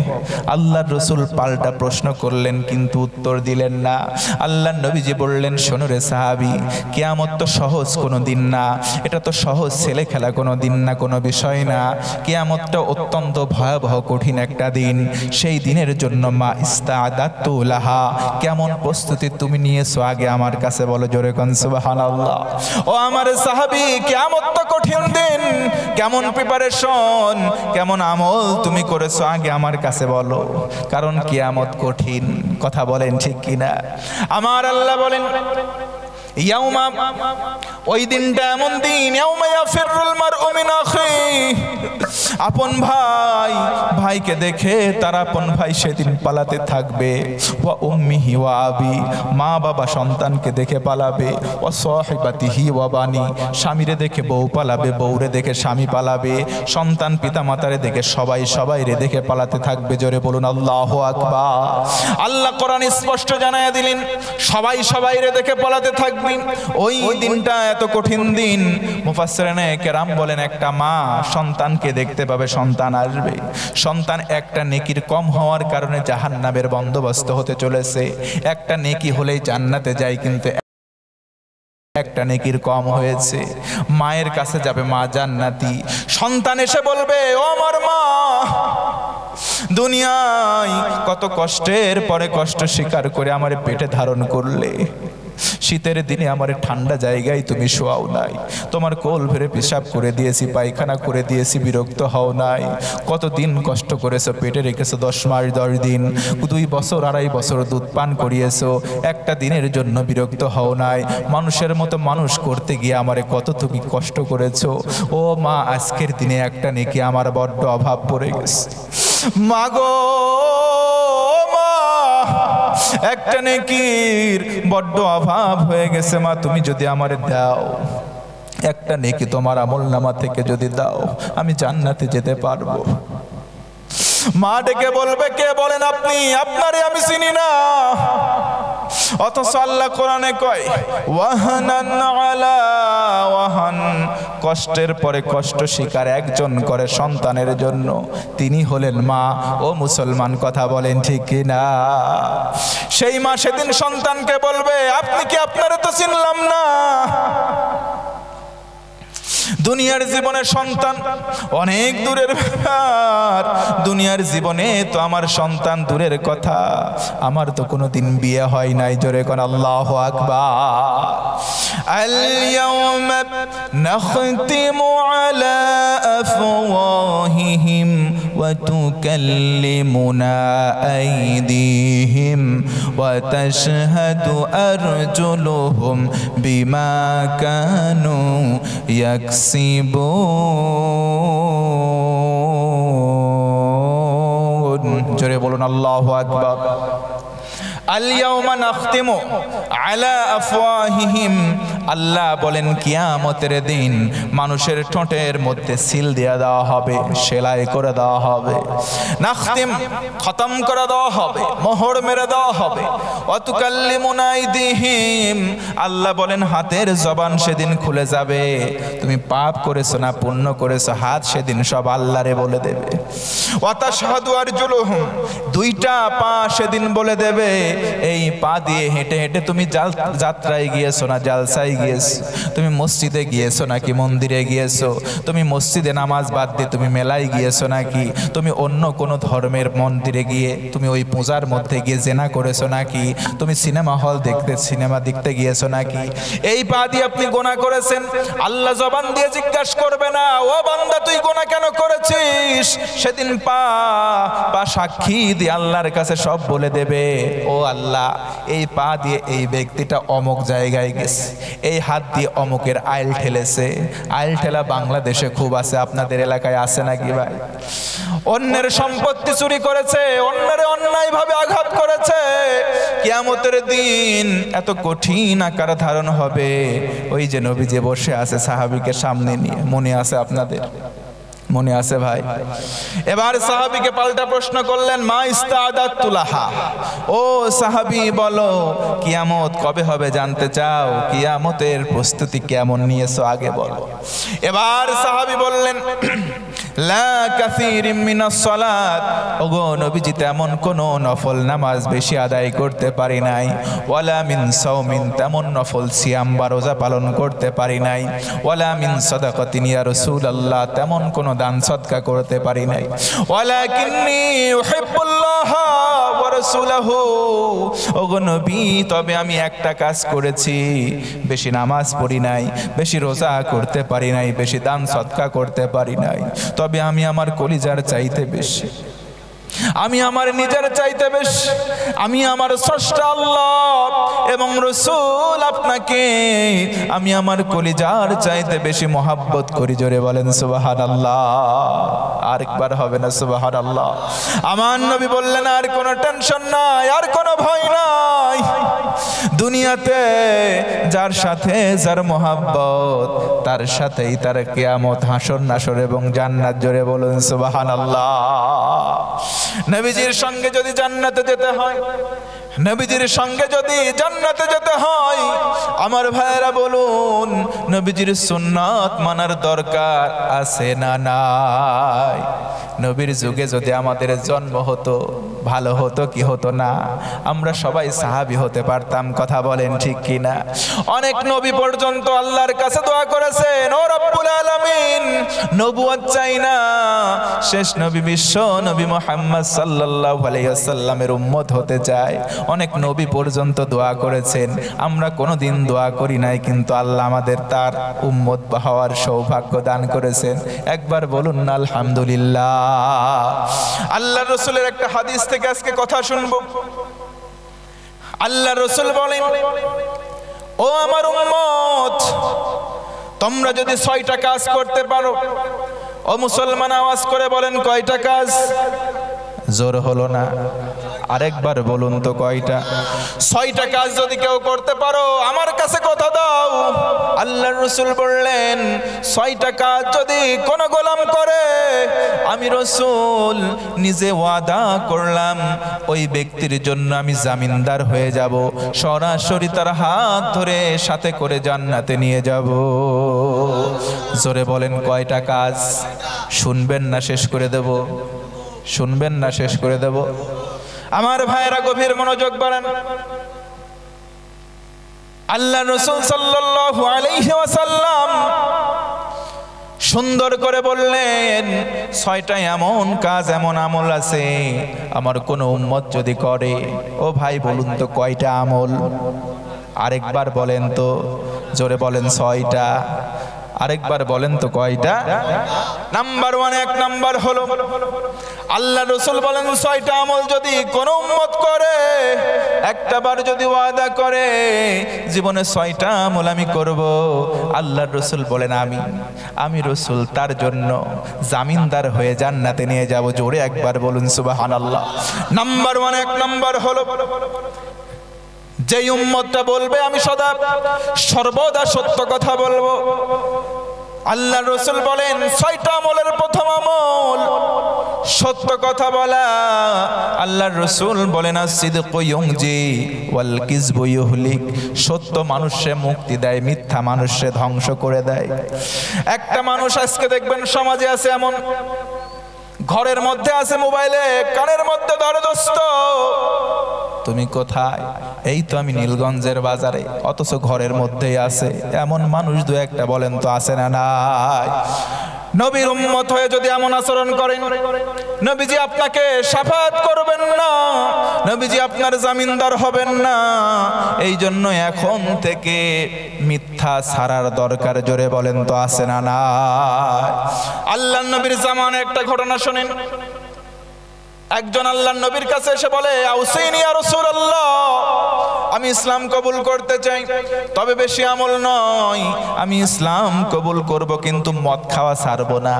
আল্লাহর রাসূল পাল্টা প্রশ্ন করলেন, কিন্তু উত্তর দিলেন না। আল্লাহর নবীজি বললেন, শোনো রে সাহাবী, কিয়ামত তো সহজ কোনো দিন না, এটা তো সহজ ছেলে খেলা কোনো দিন না, কোনো বিষয় না। কিয়ামতটা অত্যন্ত ভয়াবহ কঠিন একটা দিন। সেই দিনের জন্য মা ইস্তাআদাতু লাহা, কেমন প্রস্তুতি তুমি নিয়েছো আগে আমার কাছে বলো। জোরে কোন সুবহানাল্লাহ। ও আমার সাহাবী, কিয়ামত তো কঠিন দিন, কেমন প্রিপারেশন, কেমন আমল তুমি করেছো আগে আমার কাছে বলো, কারণ কিয়ামত কঠিন। কথা বলেন ঠিক কিনা? আমার আল্লাহ বলেন, ইয়াউমা, ওই দিনটা এমন দিন, ইয়াউমা ইয়াফিরুল মারউ মিন আখিহি, আপন ভাই ভাইকে দেখে তার আপন ভাই সেদিন পালাতে থাকবে। ওয়া উম্মিহি ওয়া আবি, মা বাবা সন্তানকে দেখে পালাবে। ওয়া সাহিবাতিহি ওয়া বানি, স্বামীরে দেখে বউ পালাবে, বউরে দেখে স্বামী পালাবে, সন্তান পিতা মাতারে দেখে সবাই সবাইরে দেখে পালাতে থাকবে। জোরে বলুন আল্লাহু আকবার। আল্লাহ কোরআন স্পষ্ট জানায়া দিলেন, সবাই সবাইরে দেখে পালাতে থাকবে। ওই দিনটা এত কঠিন দিন, মুফাসসিরিনে কেরাম বলেন, একটা মা সন্তানকে দেখতে পাবে, সন্তান আসবে, সন্তান একটা নেকির কম হওয়ার কারণে জাহান্নামের বন্দোবস্ত হতে চলেছে। একটা নেকি হলেই জান্নাতে যায়, কিন্তু একটা নেকির কম হয়েছে। মায়ের কাছে যাবে, মা জান্নাতি, সন্তান এসে বলবে, ও আমার মা, দুনিয়ায় কত কষ্টের পরে কষ্ট স্বীকার করে আমার পেটে ধারণ করলে, শীতের দিনে আমার ঠান্ডা জায়গায় তুমি শোয়াও নাই, তোমার কোল ভরে পেশাব করে দিয়েছি, পায়খানা করে দিয়েছি, বিরক্ত হও নাই। কতদিন কষ্ট করেছো, পেটে রেখেছো 10 মাস 10 দিন, 2 বছর 2.5 বছর দুধ পান করিয়েছো, একটা দিনের জন্য বিরক্ত হও নাই। মানুষের মতো মানুষ করতে গিয়ে আমারে কত তুমি কষ্ট করেছো। ও মা, আজকের দিনে একটা নেকি আমার বড্ড অভাব পড়ে গেছে। মাগো মা, একটা নেকির বড্ড অভাব হয়ে গেছে মা, তুমি যদি আমারে দাও, একটা নেকি তোমার আমলনামা থেকে যদি দাও, আমি জান্নাতে যেতে পারবো। মা ডেকে বলবে, কে বলেন আপনি? আপনারে আমি চিনি না। অথচ আল্লাহ কোরআনে কয়, ওয়াহানান আলা ওয়াহান, কষ্টের পরে কষ্ট স্বীকার একজন করে সন্তানের জন্য, তিনি হলেন মা। ও মুসলমান, কথা বলেন ঠিক কি না? সেই মা সেদিন সন্তানকে বলবে, আপনি কি, আপনারে তো চিনলাম না। দুনিয়ার জীবনে সন্তান অনেক দূরের ব্যাপার, দুনিয়ার জীবনে তো আমার সন্তান দূরের কথা, আমার তো কোনোদিন বিয়ে হয় নাই। জোরে কোন আল্লাহু আকবার। আল ইয়াউমা নাখতিমু আলা আফওয়াহিহিম ওয়া তুকাল্লিমুনা আইদিহিম ওয়া তাশহাদু আরজুলুহুম বিমা কানু ইয়াকসিবুন। জোরে বলুন আল্লাহু আকবার। আল ইয়াউমা নাখতিমু আলা আফওয়াহিহিম, আল্লাহ বলেন কিয়ামতের দিন মানুষের ঠোঁটের মধ্যে সিল দিয়ে দেওয়া হবে, সেলাই করে দেওয়া হবে। নাখতিম, খতম করে দেওয়া হবে, মোহর মেরে দেওয়া হবে। ওয়া তুকাল্লিমুনা আইদিহিম, আল্লাহ বলেন হাতের জবান সেদিন খুলে যাবে। তুমি পাপ করেছো না পুণ্য করেছো, হাত সেদিন সব আল্লাহরে বলে দেবে। ওয়া তাশহাদু আরজুলুহুম, 2টা পা সেদিন বলে দেবে, এই পা দিয়ে হেঁটে হেঁটে তুমি যাত্রায় গিয়েছো না জালসায় গিয়েছো, তুমি মসজিদে গিয়েছো নাকি মন্দিরে গিয়েছো, তুমি মসজিদে নামাজ বাদ দিয়ে তুমি মেলায় গিয়েছো নাকি, তুমি অন্য কোনো ধর্মের মন্দিরে গিয়ে তুমি ওই পূজার মধ্যে গিয়ে জেনা করেছো নাকি, তুমি সিনেমা হল সিনেমা দেখতে গিয়েছো নাকি। এই পা দিয়ে আপনি গুনাহ করেছেন, আল্লাহ জবান দিয়ে জিজ্ঞাসা করবে না, ও বান্দা তুই গুনাহ কেন করেছিস? সেদিন পা সাক্ষী দিয়ে আল্লাহর কাছে সব বলে দেবে, ও আল্লাহ, এই পা দিয়ে এই ব্যক্তিটা অমুক জায়গায় গেছে, এই হাত দিয়ে অমুকের আইল ঠেলেছে। আইল ঠেলা বাংলাদেশে খুব আছে, আপনাদের এলাকায় আছে নাকি ভাই? অন্যের সম্পত্তি চুরি করেছে, অন্যের অন্যায় ভাবে আঘাত করেছে। কিয়ামতের দিন এত কঠিন আকার ধারণ হবে। ওই যে নবীজি বসে আছে সাহাবীকে সামনে নিয়ে, মনে আছে আপনাদের? মনে আছে ভাই? এবার সাহাবীকে পাল্টা প্রশ্ন করলেন, মা ইস্তাদাতু লাহা, ও সাহাবী বলো কিয়ামত কবে হবে জানতে চাও? কিয়ামতের প্রস্তুতি কেমন নিয়েছো আগে বলো। এবার সাহাবী বললেন, লা কাসীরিম মিনাস সালাত, ওগো নবীজি তেমন কোন নফল নামাজ বেশি আদায় করতে পারি নাই, ওয়ালা মিন সাওমিন, তেমন নফল সিয়াম বা রোজা পালন করতে পারি নাই, ওয়ালা মিন সাদাকাতিন ইয়া রাসূলুল্লাহ, তেমন কোন দান সদকা করতে পারি নাই, ওয়ালাকিন্নী উহিব্বুল্লাহ ওয়া রাসূলুহু, ওগো নবী তবে আমি একটা কাজ করেছি, বেশি নামাজ পড়ি নাই, বেশি রোজা করতে পারি নাই, বেশি দান সদকা করতে পারি নাই, তবে আমি আমার কলিজার চাইতে বেশি, আমি আমার নিজের চাইতে বেশি, আমি আমার স্রষ্টা আল্লাহ এবং রাসূল আপনাকে আমি আমার কলিজার চাইতে বেশি মহব্বত করি। জোরে বলেন সুবহানাল্লাহ। আরেকবার হবে না সুবহানাল্লাহ? আমার নবী বললেন, আর কোনো টেনশন নাই, আর কোনো ভয় নাই। দুনিয়াতে যার সাথে যার মহব্বত, তার সাথেই তার কিয়ামত, হাসর নাসর এবং জান্নাত। জোরে বলুন সুবহানাল্লাহ। নবীজির সঙ্গে যদি জান্নাতে যেতে হয়, নবীজির সঙ্গে যদি জান্নাতে যেতে হয়, আমার ভাইয়েরা বলুন, নবীজির সুন্নাত মানার দরকার আছে না নাই? নবীর যুগে যদি আমাদের জন্ম হতো, ভালো হতো কি হতো না? আমরা সবাই সাহাবী হতে পারতাম, কথা বলেন ঠিক কিনা? অনেক নবী পর্যন্ত আল্লাহর কাছে দোয়া করেছেন, ও রব্বুল আলামিন, নবুয়ত চাই না, শেষ নবী বিশ্ব নবী মুহাম্মদ সাল্লাল্লাহু আলাইহি ওয়াসাল্লামের উম্মত হতে চায়। অনেক নবী পর্যন্ত দোয়া করেছেন, আমরা কোনোদিন দোয়া করি নাই, কিন্তু আল্লাহ আমাদের তার উম্মত হওয়ার সৌভাগ্য দান করেছেন। একবার বলুন না আলহামদুলিল্লাহ। আল্লাহর রাসূলের একটা হাদিস থেকে আজকে কথা শুনবো। আল্লাহর রাসূল বলেন, ও আমার উম্মত, তোমরা যদি 6টা কাজ করতে পারো, ও মুসলমান আওয়াজ করে বলেন কয়টা কাজ? জোর হলো না, আরেকবার বলুন তো কয়টা? 6টা কাজ যদি কেউ করতে পারো আমার কাছে কথা দাও। আল্লাহর রাসূল বললেন, 6টা কাজ যদি কোন গোলাম করে, আমি রাসূল নিজে ওয়াদা করলাম ওই ব্যক্তির জন্য আমি জামিনদার হয়ে যাব, সরাসরি তার হাত ধরে সাথে করে জান্নাতে নিয়ে যাব। জোরে বলেন কয়টা কাজ? শুনবেন না শেষ করে দেব? শুনবেন না শেষ করে দেব? আমার ভাইরা গভীর মনোযোগ করেন। আল্লাহ রাসূল সাল্লাল্লাহু আলাইহি ওয়াসাল্লাম সুন্দর করে বললেন, 6টা এমন কাজ, এমন আমল আছে আমার কোন উম্মত যদি করে, ও ভাই বলুন তো কয়টা আমল? আরেকবার বলেন তো, জোরে বলেন 6টা। আরেকবার বলেন তো কয়টা? নাম্বার 1, 1 নাম্বার হলো আল্লাহ রাসূল বলেন 6টা আমল যদি কোন উম্মত করে, একটা বার যদি ওয়াদা করে জীবনে 6টা আমল আমি করব, আল্লাহর রাসূল বলেন আমি রাসূল তার জন্য জামিনদার হয়ে জান্নাতে নিয়ে যাব। জোরে একবার বলুন সুবহানাল্লাহ। নাম্বার 1, 1 নাম্বার হলো যে উম্মতটা বলবে আমি সর্বদা সত্য কথা বলবো। আল্লাহর রাসূল বলেন 6টা আমলের প্রথম আমল সত্য কথা বলা। আল্লাহর রাসূল বলেন as-sidqu yunji wal kizbu yuhlik, সত্য মানুষে মুক্তি দেয়, মিথ্যা মানুষে ধ্বংস করে দেয়। একটা মানুষ আজকে দেখবেন সমাজে আছে এমন, ঘরের মধ্যে আছে মোবাইলে, কানের মধ্যে ধরে দোস্ত তুমি কোথায়? এই তো আমি নীলগঞ্জের বাজারে, অথচ ঘরের মধ্যেই আছে। এমন মানুষ দু একটা বলেন তো আছে না নাই? নবীর উম্মত হয়ে যদি এমন আচরণ করেন, নবীজি আপনাকে শাফাআত করবেন না, নবীজি আপনার জামিনদার হবেন না। এই জন্য এখন থেকে মিথ্যা ছাড়ার দরকার। জোরে বলেন তো আছে না নাই? আল্লাহর নবীর জামানে একটা ঘটনা শুনেন। একজন আল্লাহর নবীর কাছে এসে বলে, আউসিনি ইয়া রাসূলুল্লাহ, আমি ইসলাম কবুল করতে চাই, তবে বেশি আমল নয়, আমি ইসলাম কবুল করব, কিন্তু মদ খাওয়া ছাড়বো না,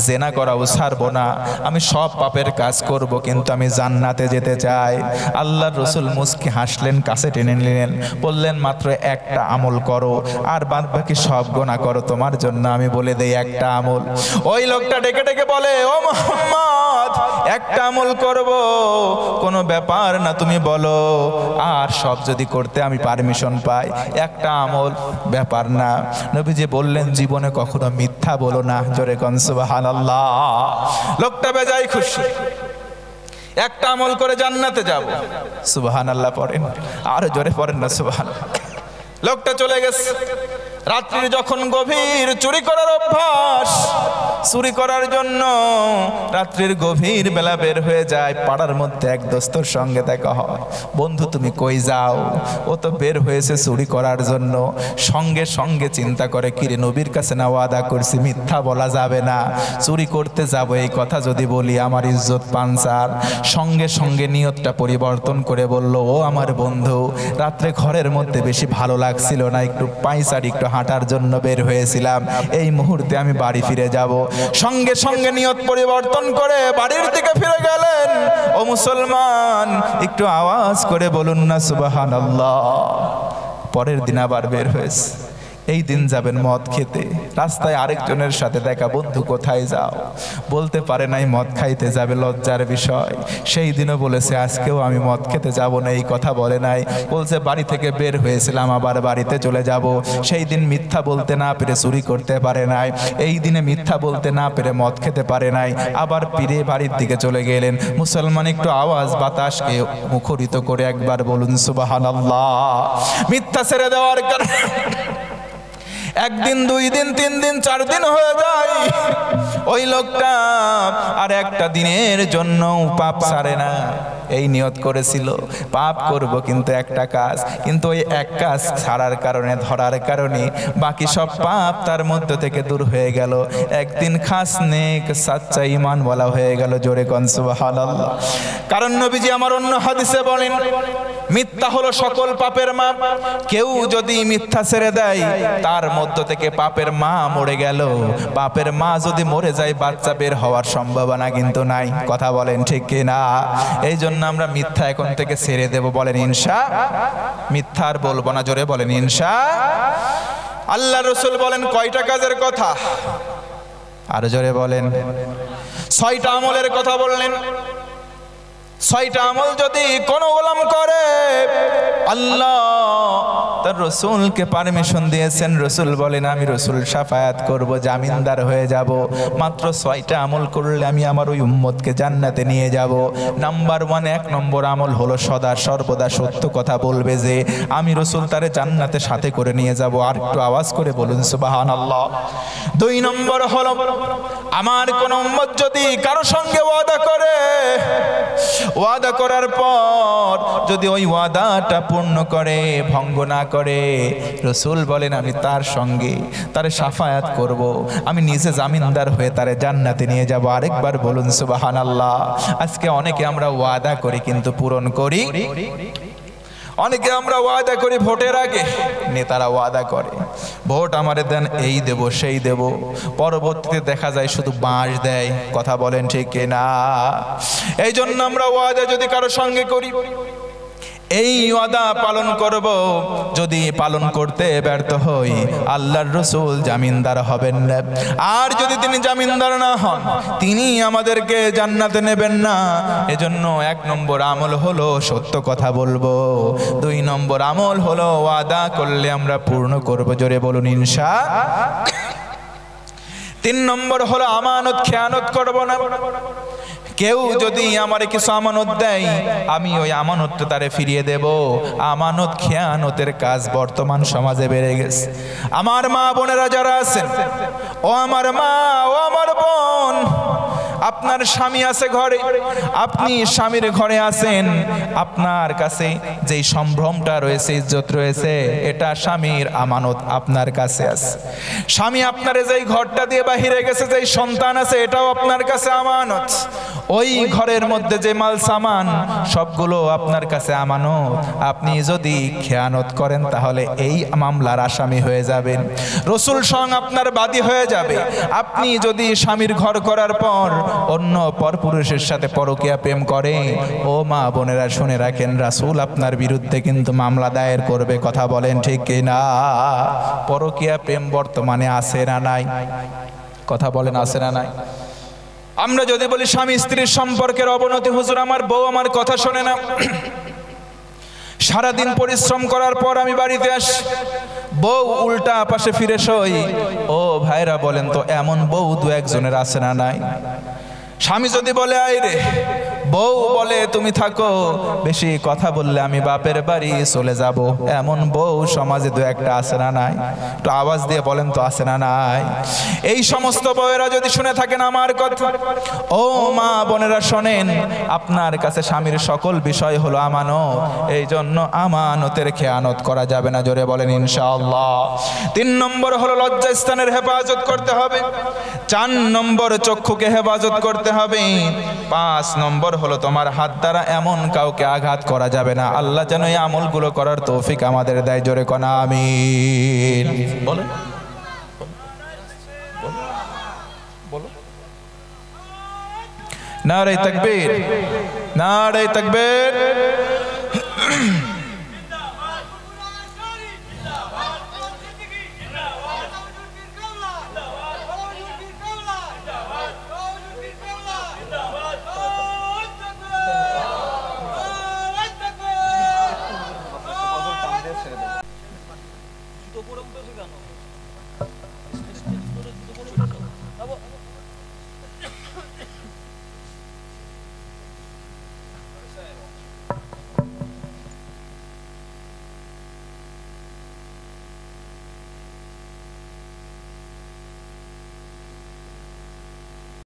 জেনা করাও ছাড়বো না, আমি সব পাপের কাজ করব, কিন্তু আমি জান্নাতে যেতে চাই। আল্লাহর রাসূল মুস্কি হাসলেন, কাছে টেনে নিলেন, বললেন মাত্র একটা আমল করো, আর বাদ বাকি সব গুনাহ করো, তোমার জন্য আমি বলে দেই একটা আমল। ওই লোকটা ডেকে ডেকে বলে, ও মুহাম্মদ, একটা আমল করব, কোনো ব্যাপার না, তুমি বলো, আর সব যদি করতে আমি পারমিশন পাই, একটা আমল ব্যাপার না। নবীজি বললেন, জীবনে কখনো মিথ্যা বলো না। জোরে কোন সুবহানাল্লাহ। লোকটা বেজায় খুশি, একটা আমল করে জান্নাতে যাব। সুবহানাল্লাহ পড়েন, আর জোরে পড়েন না সুবহানাল্লাহ। লোকটা চলে গেছে। রাত্রি যখন গভীর, চুরি করার অভ্যাস, চুরি করার জন্য রাত্রির গভীর বেলা বের হয়ে যায়। পাড়ার মধ্যে এক দোস্তর সঙ্গে দেখা হয়, বন্ধু তুমি কই যাও? ও তো বের হয়েছে চুরি করার জন্য। সঙ্গে সঙ্গে চিন্তা করে, কিরে নবীর কাছে না ওয়াদা করছি মিথ্যা বলা যাবে না, চুরি করতে যাব, এই কথা যদি বলি আমার ইজ্জত পাঞ্চার। সঙ্গে সঙ্গে নিয়তটা পরিবর্তন করে বলল, ও আমার বন্ধু, রাত্রে ঘরের মধ্যে বেশি ভালো লাগছিল না, একটু পায়চারি একটু হাঁটার জন্য বের হয়েছিলাম, এই মুহূর্তে আমি বাড়ি ফিরে যাব। সঙ্গে সঙ্গে নিয়ত পরিবর্তন করে বাড়ির দিকে ফিরে গেলেন। ও মুসলমান, একটু আওয়াজ করে বলুন না সুবহানাল্লাহ। পরের দিন আবার বের হয়েছে, এই দিন যাবেন মদ খেতে, রাস্তায় আরেকজনের সাথে দেখা, বন্ধু কোথায় যাও, বলতে পারে নাই মদ খাইতে যাবে, লজ্জার বিষয়। সেই দিনও বলেছে আজকেও আমি মদ খেতে যাব না, এই কথা বলে নাই। বলছে বাড়ি থেকে বের হয়েছিলাম আবার বাড়িতে চলে যাব। সেই দিন মিথ্যা বলতে না পেরে চুরি করতে পারে নাই, এই দিনে মিথ্যা বলতে না পেরে মদ খেতে পারে নাই, আবার ফিরে বাড়ির দিকে চলে গেলেন। মুসলমান একটু আওয়াজ বাতাসকে মুখরিত করে একবার বলুন সুবহানাল্লাহ। মিথ্যা ছেড়ে দেওয়ার কারণে একদিন, 2 দিন, 3 দিন, 4 দিন হয়ে যায়, ওই লোকটা আর একটা দিনের জন্য পাপ ছাড়ে না। এই নিয়ত করেছিল পাপ করব কিন্তু একটা কাজ, কিন্তু ওই এক কাজ ছাড়ার কারণে, ধরার কারণে বাকি সব পাপ তার মধ্য থেকে দূর হয়ে গেল। একদিন খাস নেক সাচ্চা ঈমান বলা হয়ে গেল। জোরে কোন সুবহানাল্লাহ। কারণ নবীজি আমার অন্য হাদিসে বলেন, মিথ্যা হলো সকল পাপের মা। কেউ যদি মিথ্যা ছেড়ে দেয়, তার মধ্য থেকে পাপের মা মরে গেল। পাপের মা যদি মরে যায়, বাচ্চা বের হওয়ার সম্ভাবনা কিন্তু নাই। কথা বলেন ঠিক কিনা? এই জন্য আমরা মিথ্যা এখন থেকে ছেড়ে দেব। বলেন ইনশা। মিথ্যা আর বলবো না। জোরে বলেন ইনশা। আল্লাহ রাসূল বলেন কয়টা কাজের কথা? আর জোরে বলেন। 6টা আমলের কথা বললেন। 6টা আমল যদি কোনো গোলাম করে, আল্লাহ তার রসুলকে পারমিশন দিয়েছেন। রসুল বলেন আমি রসুল শাফায়াত করব, জামিনদার হয়ে যাব। মাত্র 6টা আমল করলে আমি আমার ওই উম্মতকে জান্নাতে নিয়ে যাব। নাম্বার 1, 1 নম্বর আমল হলো সদা সর্বদা সত্য কথা বলবে, যে আমি রসুল তারে জান্নাতে সাথে করে নিয়ে যাব। আর একটু আওয়াজ করে বলুন সুবহানাল্লাহ। 2 নম্বর হলো, আমার কোন উম্মত যদি কারো সঙ্গে ওয়াদা করে, ওয়াদা করার পর যদি ওই ওয়াদাটা পূর্ণ করে, ভঙ্গ না করে, রসুল বলেন আমি তার সঙ্গে তারে শাফায়াত করব, আমি নিজে জামিনদার হয়ে তারে জান্নাতে নিয়ে যাব। আরেকবার বলুন সুবহানাল্লাহ। আজকে অনেকে আমরা ওয়াদা করি কিন্তু পূরণ করি। অনেকে আমরা ওয়াদা করি ভোটের আগে, নেতারা ওয়াদা করে ভোট আমারে দেন, এই দেব সেই দেব, পরবর্তীতে দেখা যায় শুধু বাঁশ দেয়। কথা বলেন ঠিক কিনা? এই জন্য আমরা ওয়াদা যদি কারো সঙ্গে করি, এই ওয়াদা পালন করব, যদি পালন করতে ব্যর্থ হই, আল্লাহর রসুল জামিনদার হবেন না। আর যদি তিনি জামিনদার না হন, তিনি আমাদেরকে জান্নাতে নেবেন না। এজন্য 1 নম্বর আমল হলো সত্য কথা বলবো। 2 নম্বর আমল হলো ওয়াদা করলে আমরা পূর্ণ করব। জোরে বলুন ইনশা। 3 নম্বর হলো আমানত খেয়ানত করব না। কেউ যদি আমারে কিছু আমানত দেয়, আমি ওই আমানতটা তারে ফিরিয়ে দেব। আমানত খেয়ানতের কাজ বর্তমান সমাজে বেড়ে গেছে। আমার মা বোনেরা যারা আছেন, ও আমার মা, ও আমার বোন, আপনার স্বামী আছে ঘরে, আপনি স্বামীর ঘরে আছেন, আপনার কাছে যেই সম্ভ্রমটা রয়েছে, ইজ্জত রয়েছে, এটা স্বামীর আমানত আপনার কাছে আছে। স্বামী আপনারে যেই ঘরটা দিয়ে বাহিরে গেছে, যেই সন্তান আছে, এটাও আপনার কাছে আমানত। ওই ঘরের মধ্যে যে মাল সামান সবগুলো আপনার কাছে আমানত। আপনি যদি খেয়ানত করেন, তাহলে এই মামলার আসামি হয়ে যাবেন। রসুল স্বয়ং আপনার বাদী হয়ে যাবে। আপনি যদি স্বামীর ঘর করার পর অন্য পরপুরুষের সাথে পরকীয়া প্রেম করে, ও মা বোনেরা শুনে রাখেন, রাসূল আপনার বিরুদ্ধে কিন্তু মামলা দায়ের করবে। কথা বলেন ঠিক কিনা? পরকীয়া প্রেম বর্তমানে আছে না নাই? কথা বলেন আছে না নাই? আমরা যদি বলি স্বামী স্ত্রীর সম্পর্কের অবনতি, হুজুর আমার বউ আমার কথা শোনে না, সারাদিন পরিশ্রম করার পর আমি বাড়িতে আসি, বউ উল্টা পাশে ফিরে সই। ও ভাইরা বলেন তো, এমন বউ 2-1 জনের আছে না নাই? স্বামী যদি বলে আয় রে, বউ বলে তুমি থাকো, বেশি কথা বললে আমি বাপের বাড়ি চলে যাব, এমন বউ সমাজে 2-1টা আছে না নাই? একটু আওয়াজ দিয়ে বলেন তো আছে না নাই? এই সমস্ত বউয়েরা যদি শুনে থাকেন আমার কথা, ও মা বোনেরা শোনেন, আপনার কাছে স্বামীর সকল বিষয় হলো আমানত। এই জন্য আমানতের খেয়ানত করা যাবে না। জোরে বলেন ইনশাআল্লাহ। 3 নম্বর হলো লজ্জাস্থানের হেফাজত করতে হবে। 4 নম্বর চক্ষুকে হেফাজত করতে হবে। 5 নম্বর হলো তোমার হাত দ্বারা এমন কাউকে আঘাত করা যাবে না। আল্লাহ যেন এই আমলগুলো করার তৌফিক আমাদের দেয়। জোরে কোন আমিন বলেন। নারে তাকবীর, নারে তাকবীর। জুতো পরে উঠেছে কেন?